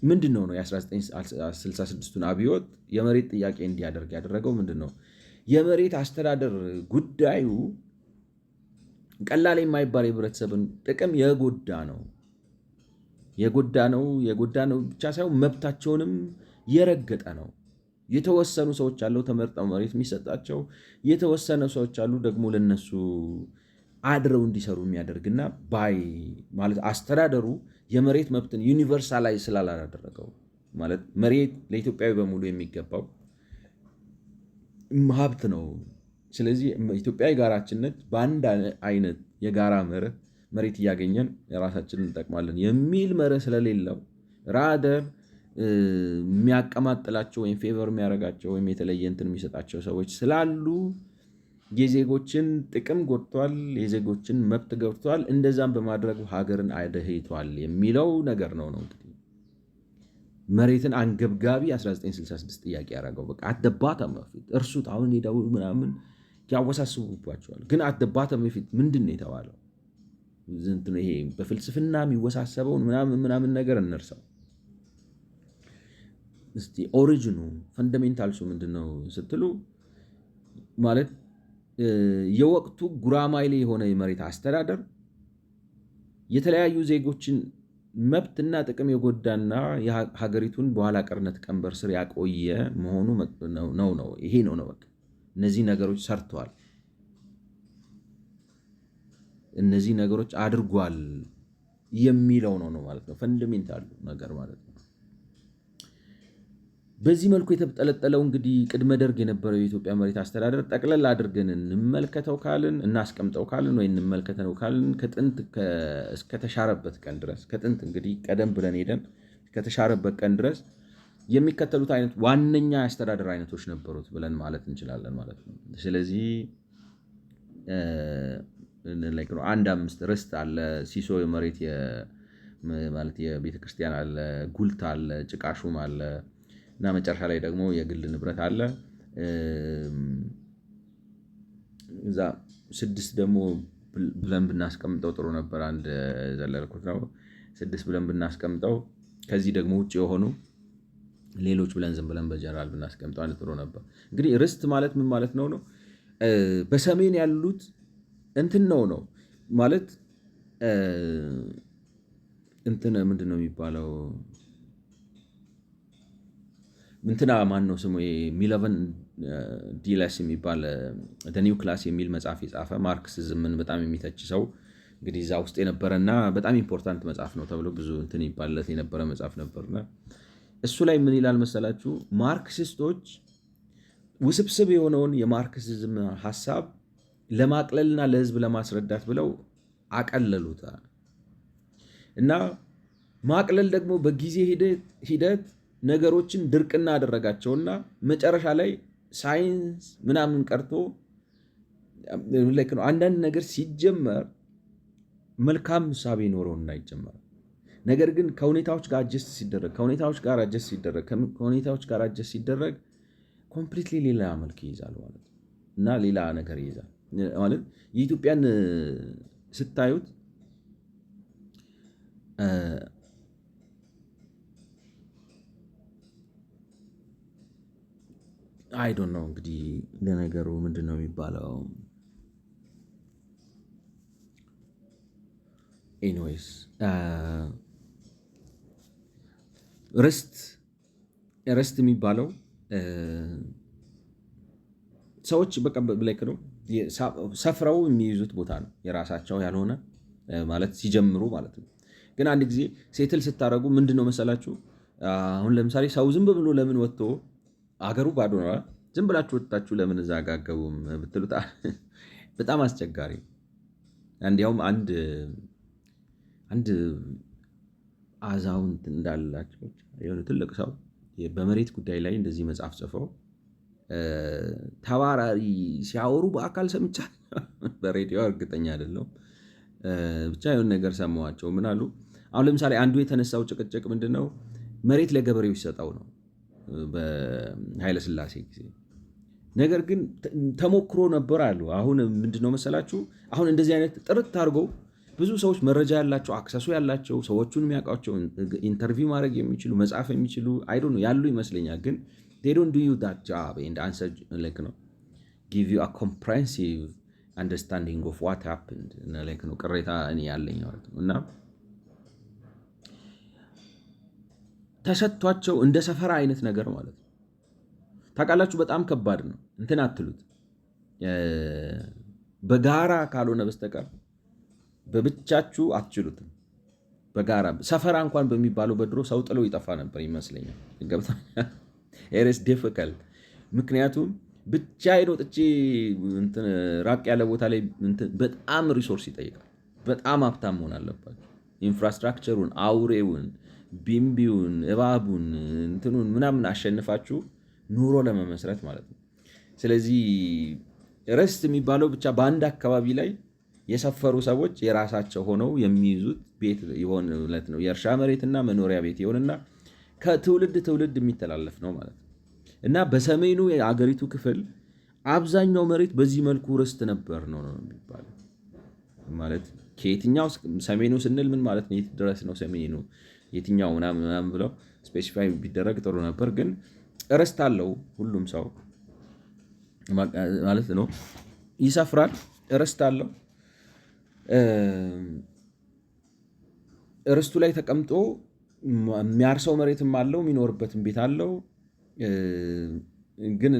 S1: ምንድን ነው የ1966ቱን አብዮት የመሬት ጥያቄ እንዲያደርግ ያደረገው ምንድን ነው? የመሬት አስተዳደር ጉዳዩ ቀላል የማይባል የህብረተሰብን ጥቅም የጎዳ ነው ብቻ ሳይሆን መብታቸውንም የረገጠ ነው። የተወሰኑ ሰዎች አሉ ተመርጠው መሬት የሚሰጣቸው፣ የተወሰኑ ሰዎች አሉ ደግሞ ለነሱ አድረው እንዲሰሩ የሚያደርግና ማለት አስተዳደሩ የመሬት መብትን ዩኒቨርሳላይዝ ስላላደረገው ማለት መሬት ለኢትዮጵያዊ በሙሉ የሚገባው ሀብት ነው። ስለዚህ ኢትዮጵያ የጋራችነት በአንድ አይነት የጋራ መሬት እያገኘን የራሳችንን እንጠቅማለን የሚል መርህ ስለሌለው ራደር የሚያቀማጥላቸው ወይም ፌቨር የሚያደርጋቸው ወይም የተለየ እንትን የሚሰጣቸው ሰዎች ስላሉ የዜጎችን ጥቅም ጎድቷል፣ የዜጎችን መብት ገብቷል፣ እንደዛም በማድረጉ ሀገርን አደህይቷል የሚለው ነገር ነው እንግዲህ መሬትን አንገብጋቢ 1966 ጥያቄ ያደረገው። በቃ አደባታም በፊት እርሱት አሁን ሄደው ምናምን ያወሳስቡባቸዋል። ግን አደባታም በፊት ምንድን ነው የተባለው? ይሄ በፍልስፍና የሚወሳሰበውን ምናምን ነገር እንርሳው እስቲ። ኦሪጂኑ ፈንዳሜንታልሱ ምንድነው ስትሉ ማለት የወቅቱ ጉራማይሌ የሆነ የመሬት አስተዳደር የተለያዩ ዜጎችን መብትና ጥቅም የጎዳና የሀገሪቱን በኋላ ቀርነት ቀንበር ስር ያቆየ መሆኑ ነው። ይሄ ነው በቃ እነዚህ ነገሮች ሰርተዋል፣ እነዚህ ነገሮች አድርጓል የሚለው ነው ማለት ነው። ፈንዳሜንታሉ ነገር ማለት ነው። በዚህ መልኩ የተጠለጠለው እንግዲህ ቅድመ ደርግ የነበረው የኢትዮጵያ መሬት አስተዳደር ጠቅለል አድርገን እንመልከተው ካልን እናስቀምጠው ካልን ወይ እንመልከተው ካልን ከጥንት እስከተሻረበት ቀን ድረስ ከጥንት እንግዲህ ቀደም ብለን ሄደን ከተሻረበት ቀን ድረስ የሚከተሉት አይነት ዋነኛ የአስተዳደር አይነቶች ነበሩት ብለን ማለት እንችላለን ማለት ነው። ስለዚህ አንድ 5 ርስት አለ፣ ሲሶ የመሬት ማለት የቤተክርስቲያን አለ፣ ጉልት አለ፣ ጭቃሹም አለ እና መጨረሻ ላይ ደግሞ የግል ንብረት አለ። እዛ 6 ደግሞ ብለን ብናስቀምጠው ጥሩ ነበር። አንድ ዘለልኩት ነው 6 ብለን ብናስቀምጠው ከዚህ ደግሞ ውጭ የሆኑ ሌሎች ብለን ዝም ብለን በጀነራል ብናስቀምጠው አንድ ጥሩ ነበር። እንግዲህ ርስት ማለት ምን ማለት ነው? በሰሜን ያሉት እንትን ነው ማለት እንትን ምንድን ነው የሚባለው? እንትና ማን ነው ስሙ? ሚለቨን ዲለስ የሚባል ኒው ክላስ የሚል መጽሐፍ የጻፈ ማርክሲዝምን በጣም የሚተች ሰው እንግዲህ እዛ ውስጥ የነበረና በጣም ኢምፖርታንት መጽሐፍ ነው ተብሎ ብዙ እንትን ይባልለት የነበረ መጽሐፍ ነበርና እሱ ላይ ምን ይላል መሰላችሁ? ማርክሲስቶች ውስብስብ የሆነውን የማርክሲዝም ሀሳብ ለማቅለልና ለህዝብ ለማስረዳት ብለው አቀለሉታል። እና ማቅለል ደግሞ በጊዜ ሂደት ነገሮችን ድርቅና አደረጋቸውና መጨረሻ ላይ ሳይንስ ምናምን ቀርቶ አንዳንድ ነገር ሲጀመር መልካም ሳቢ ኖረውና ይጀመራል። ነገር ግን ከሁኔታዎች ጋር አጀስት ሲደረግ ኮምፕሊትሊ ሌላ መልክ ይይዛል ማለት ነው እና ሌላ ነገር ይይዛል ማለት የኢትዮጵያን ስታዩት አይ ዶንት ኖ እንግዲህ ለነገሩ ምንድን ነው የሚባለው? ኤኒዌይስ ርስት የሚባለው ሰዎች በቃ ብላክ ነው ሰፍረው የሚይዙት ቦታ ነው፣ የራሳቸው ያልሆነ ማለት ሲጀምሩ ማለት ነው። ግን አንድ ጊዜ ሴትል ስታደርጉ ምንድን ነው መሰላችሁ? አሁን ለምሳሌ ሰው ዝም ብሎ ለምን ወጥቶ አገሩ ባዶ ነው፣ ዝም ብላችሁ ወጥታችሁ ለምን እዛ ጋ አትገቡም ብትሉት በጣም አስቸጋሪ። እንዲያውም አንድ አዛውንት እንዳላቸው የሆነ ትልቅ ሰው በመሬት ጉዳይ ላይ እንደዚህ መጽሐፍ ጽፈው ተባራሪ ሲያወሩ በአካል ሰምቻለሁ። በሬዲዮ እርግጠኛ አይደለሁም፣ ብቻ የሆነ ነገር ሰማኋቸው። ምን አሉ? አሁን ለምሳሌ አንዱ የተነሳው ጭቅጭቅ ምንድነው? መሬት ለገበሬው ይሰጠው ነው በኃይለሥላሴ ጊዜ። ነገር ግን ተሞክሮ ነበር አሉ። አሁን ምንድነው መሰላችሁ? አሁን እንደዚህ አይነት ጥርት አድርጎ ብዙ ሰዎች መረጃ ያላቸው አክሰሱ ያላቸው ሰዎቹን የሚያውቋቸው ኢንተርቪው ማድረግ የሚችሉ መጻፍ የሚችሉ ያሉ ይመስለኛል። ግን they don't do you that job and answer like ነው give you a comprehensive understanding of what happened like ነው ቅሬታ እኔ ያለኝ ማለት ነው። እና ተሰጥቷቸው እንደ ሰፈራ አይነት ነገር ማለት ነው። ታውቃላችሁ በጣም ከባድ ነው። እንትን አትሉት በጋራ ካልሆነ በስተቀር በብቻችሁ አትችሉትም። በጋራ ሰፈራ እንኳን በሚባለው በድሮ ሰው ጥሎ ይጠፋ ነበር ይመስለኛል። ገብታችኋል? it is difficult ምክንያቱም ብቻዬን ወጥቼ ራቅ ያለ ቦታ ላይ በጣም ሪሶርስ ይጠይቃል። በጣም ሀብታም መሆን አለባችሁ። ኢንፍራስትራክቸሩን፣ አውሬውን፣ ቢምቢውን፣ እባቡን እንትኑን ምናምን አሸንፋችሁ ኑሮ ለመመስረት ማለት ነው። ስለዚህ ርስት የሚባለው ብቻ በአንድ አካባቢ ላይ የሰፈሩ ሰዎች የራሳቸው ሆነው የሚይዙት ቤት ይሆንለት ነው። የእርሻ መሬትና መኖሪያ ቤት ይሆንና ከትውልድ ትውልድ የሚተላለፍ ነው ማለት ነው። እና በሰሜኑ የአገሪቱ ክፍል አብዛኛው መሬት በዚህ መልኩ ርስት ነበር ነው የሚባለው። ማለት ከየትኛው ሰሜኑ ስንል ምን ማለት ነው? የት ድረስ ነው ሰሜኑ የትኛው ምናምን ብለው ስፔሲፋይ ቢደረግ ጥሩ ነበር። ግን ርስት አለው ሁሉም ሰው ማለት ነው። ይሰፍራል፣ ርስት አለው። ርስቱ ላይ ተቀምጦ የሚያርሰው መሬትም አለው፣ የሚኖርበትም ቤት አለው። ግን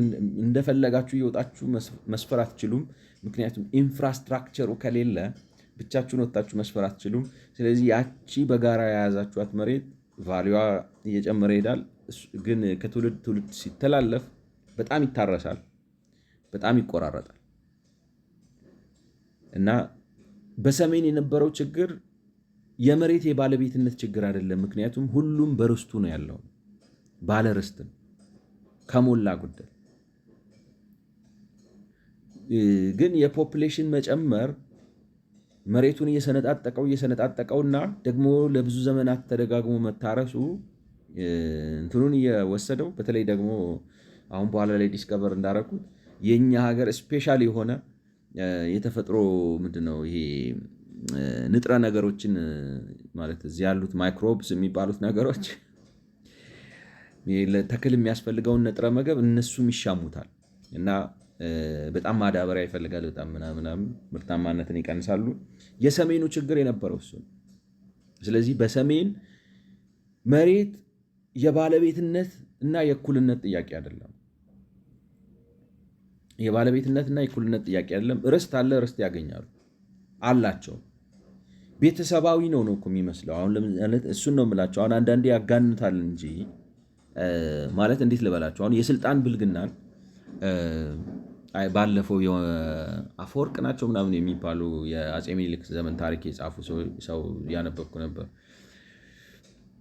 S1: እንደፈለጋችሁ እየወጣችሁ መስፈር አትችሉም። ምክንያቱም ኢንፍራስትራክቸሩ ከሌለ ብቻችሁን ወጣችሁ መስፈር አትችሉም። ስለዚህ ያቺ በጋራ የያዛችኋት መሬት ቫሊዋ እየጨመረ ይሄዳል። ግን ከትውልድ ትውልድ ሲተላለፍ በጣም ይታረሳል፣ በጣም ይቆራረጣል። እና በሰሜን የነበረው ችግር የመሬት የባለቤትነት ችግር አይደለም። ምክንያቱም ሁሉም በርስቱ ነው ያለው፣ ባለ ርስት ነው ከሞላ ጎደል። ግን የፖፕሌሽን መጨመር መሬቱን እየሰነጣጠቀውና ደግሞ ለብዙ ዘመናት ተደጋግሞ መታረሱ እንትኑን እየወሰደው፣ በተለይ ደግሞ አሁን በኋላ ላይ ዲስከቨር እንዳደረኩት የኛ ሀገር ስፔሻል የሆነ የተፈጥሮ ምንድነው ይሄ ንጥረ ነገሮችን ማለት እዚህ ያሉት ማይክሮብስ የሚባሉት ነገሮች ለተክል የሚያስፈልገውን ንጥረ ምግብ እነሱም ይሻሙታል እና በጣም ማዳበሪያ ይፈልጋል። በጣም ምናምን ምርታማነትን ይቀንሳሉ። የሰሜኑ ችግር የነበረው እሱ ነው። ስለዚህ በሰሜን መሬት የባለቤትነት እና የእኩልነት ጥያቄ አይደለም። የባለቤትነትና የእኩልነት ጥያቄ አይደለም። ርስት አለ፣ ርስት ያገኛሉ አላቸው። ቤተሰባዊ ነው እኮ የሚመስለው። አሁን እሱን ነው የምላቸው። አሁን አንዳንዴ ያጋንታል እንጂ ማለት እንዴት ልበላቸው? አሁን የስልጣን ብልግናን ባለፈው አፈወርቅ ናቸው ምናምን የሚባሉ የአፄ ምኒልክ ዘመን ታሪክ የጻፉ ሰው ያነበብኩ ነበር።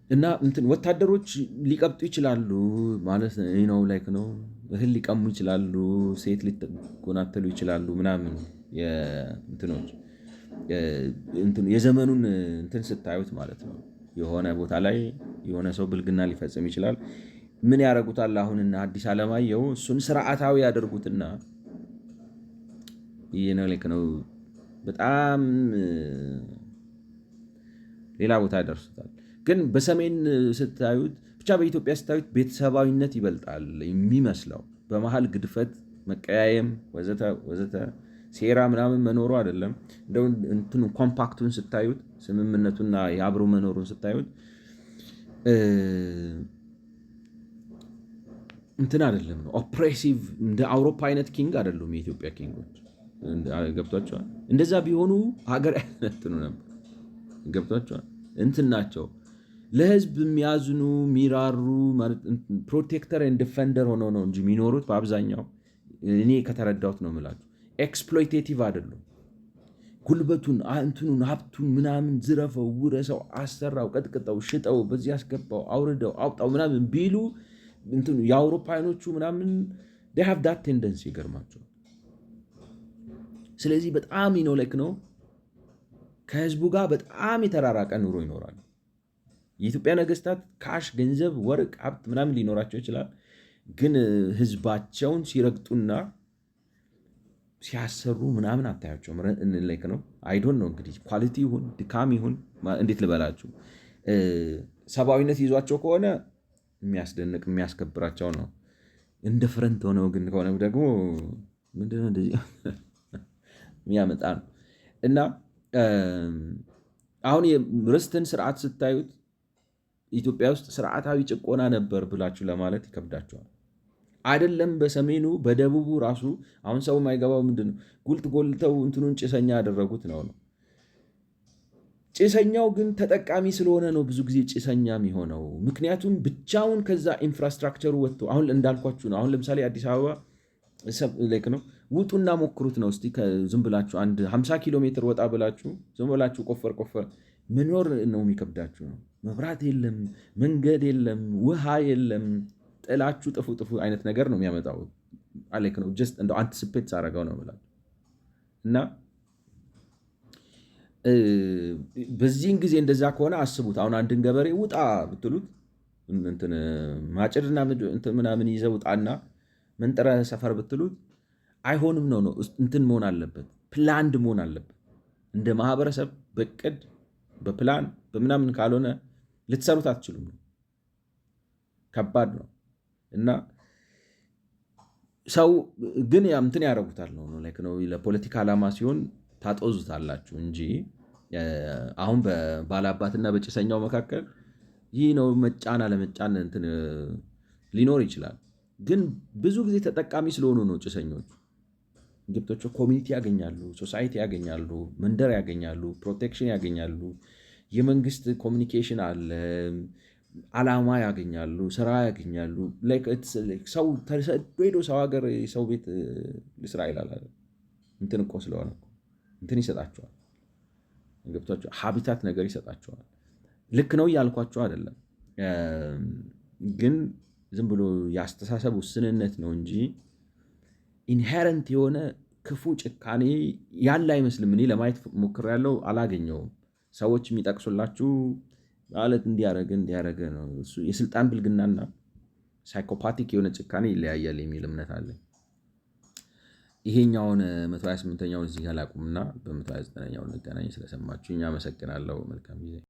S1: እና ወታደሮች ሊቀብጡ ይችላሉ ማለት ነው፣ ላይክ ነው። እህል ሊቀሙ ይችላሉ፣ ሴት ሊጎናተሉ ይችላሉ ምናምን። የዘመኑን ስታዩት ማለት ነው። የሆነ ቦታ ላይ የሆነ ሰው ብልግና ሊፈጽም ይችላል። ምን ያደርጉታል አሁንና አዲስ አለማየሁ እሱን ስርዓታዊ ያደርጉትና ይህ ነው ልክ ነው፣ በጣም ሌላ ቦታ ያደርሱታል። ግን በሰሜን ስታዩት ብቻ በኢትዮጵያ ስታዩት ቤተሰባዊነት ይበልጣል የሚመስለው፣ በመሀል ግድፈት፣ መቀያየም ወዘተ ወዘተ ሴራ ምናምን መኖሩ አይደለም። እንደው ኮምፓክቱን ስታዩት፣ ስምምነቱና የአብሮ መኖሩን ስታዩት አይደለም ነው ኦፕሬሲቭ፣ እንደ አውሮፓ አይነት ኪንግ አይደሉም የኢትዮጵያ ኪንጎች። ገብቷቸዋል። እንደዛ ቢሆኑ ሀገር አይነትኑ ነበር። ገብቷቸዋል። ናቸው ለህዝብ የሚያዝኑ የሚራሩ፣ ፕሮቴክተር ኤንድ ዲፌንደር ሆነው ነው እንጂ የሚኖሩት በአብዛኛው። እኔ ከተረዳሁት ነው የምላችሁ። ኤክስፕሎይቴቲቭ አይደሉም። ጉልበቱን ሀብቱን ምናምን ዝረፈው፣ ውረሰው፣ አሰራው፣ ቀጥቅጠው፣ ሽጠው፣ በዚህ አስገባው፣ አውርደው፣ አውጣው ምናምን ቢሉ የአውሮፓኖቹ ምናምን they have that tendency ይገርማቸዋል። ስለዚህ በጣም ነው ከህዝቡ ጋር በጣም የተራራቀ ኑሮ ይኖራሉ። የኢትዮጵያ ነገስታት ካሽ፣ ገንዘብ፣ ወርቅ፣ ሀብት ምናምን ሊኖራቸው ይችላል። ግን ህዝባቸውን ሲረግጡና ሲያሰሩ ምናምን አታያቸውም። ነው አይዶን ነው እንግዲህ ኳሊቲ ይሁን ድካም ይሁን እንዴት ልበላችሁ፣ ሰብአዊነት ይዟቸው ከሆነ የሚያስደንቅ የሚያስከብራቸው ነው። እንደ ፍረንት ሆነው ግን ከሆነ ደግሞ ምንድነው እንደዚህ የሚያመጣ ነው። እና አሁን የርስትን ስርዓት ስታዩት ኢትዮጵያ ውስጥ ስርዓታዊ ጭቆና ነበር ብላችሁ ለማለት ይከብዳቸዋል። አይደለም በሰሜኑ በደቡቡ ራሱ አሁን ሰው የማይገባው ምንድነው ጉልት ጎልተው ጭሰኛ ያደረጉት ነው። ጭሰኛው ግን ተጠቃሚ ስለሆነ ነው ብዙ ጊዜ ጭሰኛ የሚሆነው። ምክንያቱም ብቻውን ከዛ ኢንፍራስትራክቸሩ ወጥቶ አሁን እንዳልኳችሁ ነው። አሁን ለምሳሌ አዲስ አበባ ነው ውጡና ሞክሩት ነው። እስቲ ዝም ብላችሁ አንድ 50 ኪሎ ሜትር ወጣ ብላችሁ ዝም ብላችሁ ቆፈር መኖር ነው የሚከብዳችሁ ነው። መብራት የለም፣ መንገድ የለም፣ ውሃ የለም። ጥላችሁ ጥፉ አይነት ነገር ነው የሚያመጣው። አለክ ነው ጀስት እንደው አንቲሲፔት ሳረጋው ነው ማለት እና በዚህን ጊዜ እንደዛ ከሆነ አስቡት። አሁን አንድን ገበሬ ውጣ ብትሉት ማጭድና ምናምን ይዘህ ውጣና መንጠረ ሰፈር ብትሉት አይሆንም ነው መሆን አለበት። ፕላንድ መሆን አለበት። እንደ ማህበረሰብ በቅድ በፕላን በምናምን ካልሆነ ልትሰሩት አትችሉም። ከባድ ነው እና ሰው ግን ያደርጉታል ነው ለፖለቲካ ዓላማ ሲሆን ታጦዙታላችሁ እንጂ አሁን በባላባትና በጭሰኛው መካከል ይህ ነው መጫን አለመጫን ሊኖር ይችላል። ግን ብዙ ጊዜ ተጠቃሚ ስለሆኑ ነው ጭሰኞቹ። ግብቶቹ ኮሚኒቲ ያገኛሉ፣ ሶሳይቲ ያገኛሉ፣ መንደር ያገኛሉ፣ ፕሮቴክሽን ያገኛሉ፣ የመንግስት ኮሚኒኬሽን አለ፣ አላማ ያገኛሉ፣ ስራ ያገኛሉ። ሰው ተሰዶ ሄዶ ሰው ሀገር ሰው ቤት ልስራ ይላል እኮ ስለሆነ ይሰጣቸዋል። ገብቷቸው ሀቢታት ነገር ይሰጣቸዋል። ልክ ነው እያልኳቸው አይደለም፣ ግን ዝም ብሎ የአስተሳሰብ ውስንነት ነው እንጂ ኢንሄረንት የሆነ ክፉ ጭካኔ ያለ አይመስልም። እኔ ለማየት ሞክሬያለሁ፣ አላገኘውም። ሰዎች የሚጠቅሱላችሁ ማለት እንዲያረገ ነው። የስልጣን ብልግናና ሳይኮፓቲክ የሆነ ጭካኔ ይለያያል የሚል እምነት አለ። ይሄኛውን 128ኛውን እዚህ ጋር ላቁምና በ129ኛው እንገናኝ። ስለሰማችሁኝ አመሰግናለሁ። መልካም ጊዜ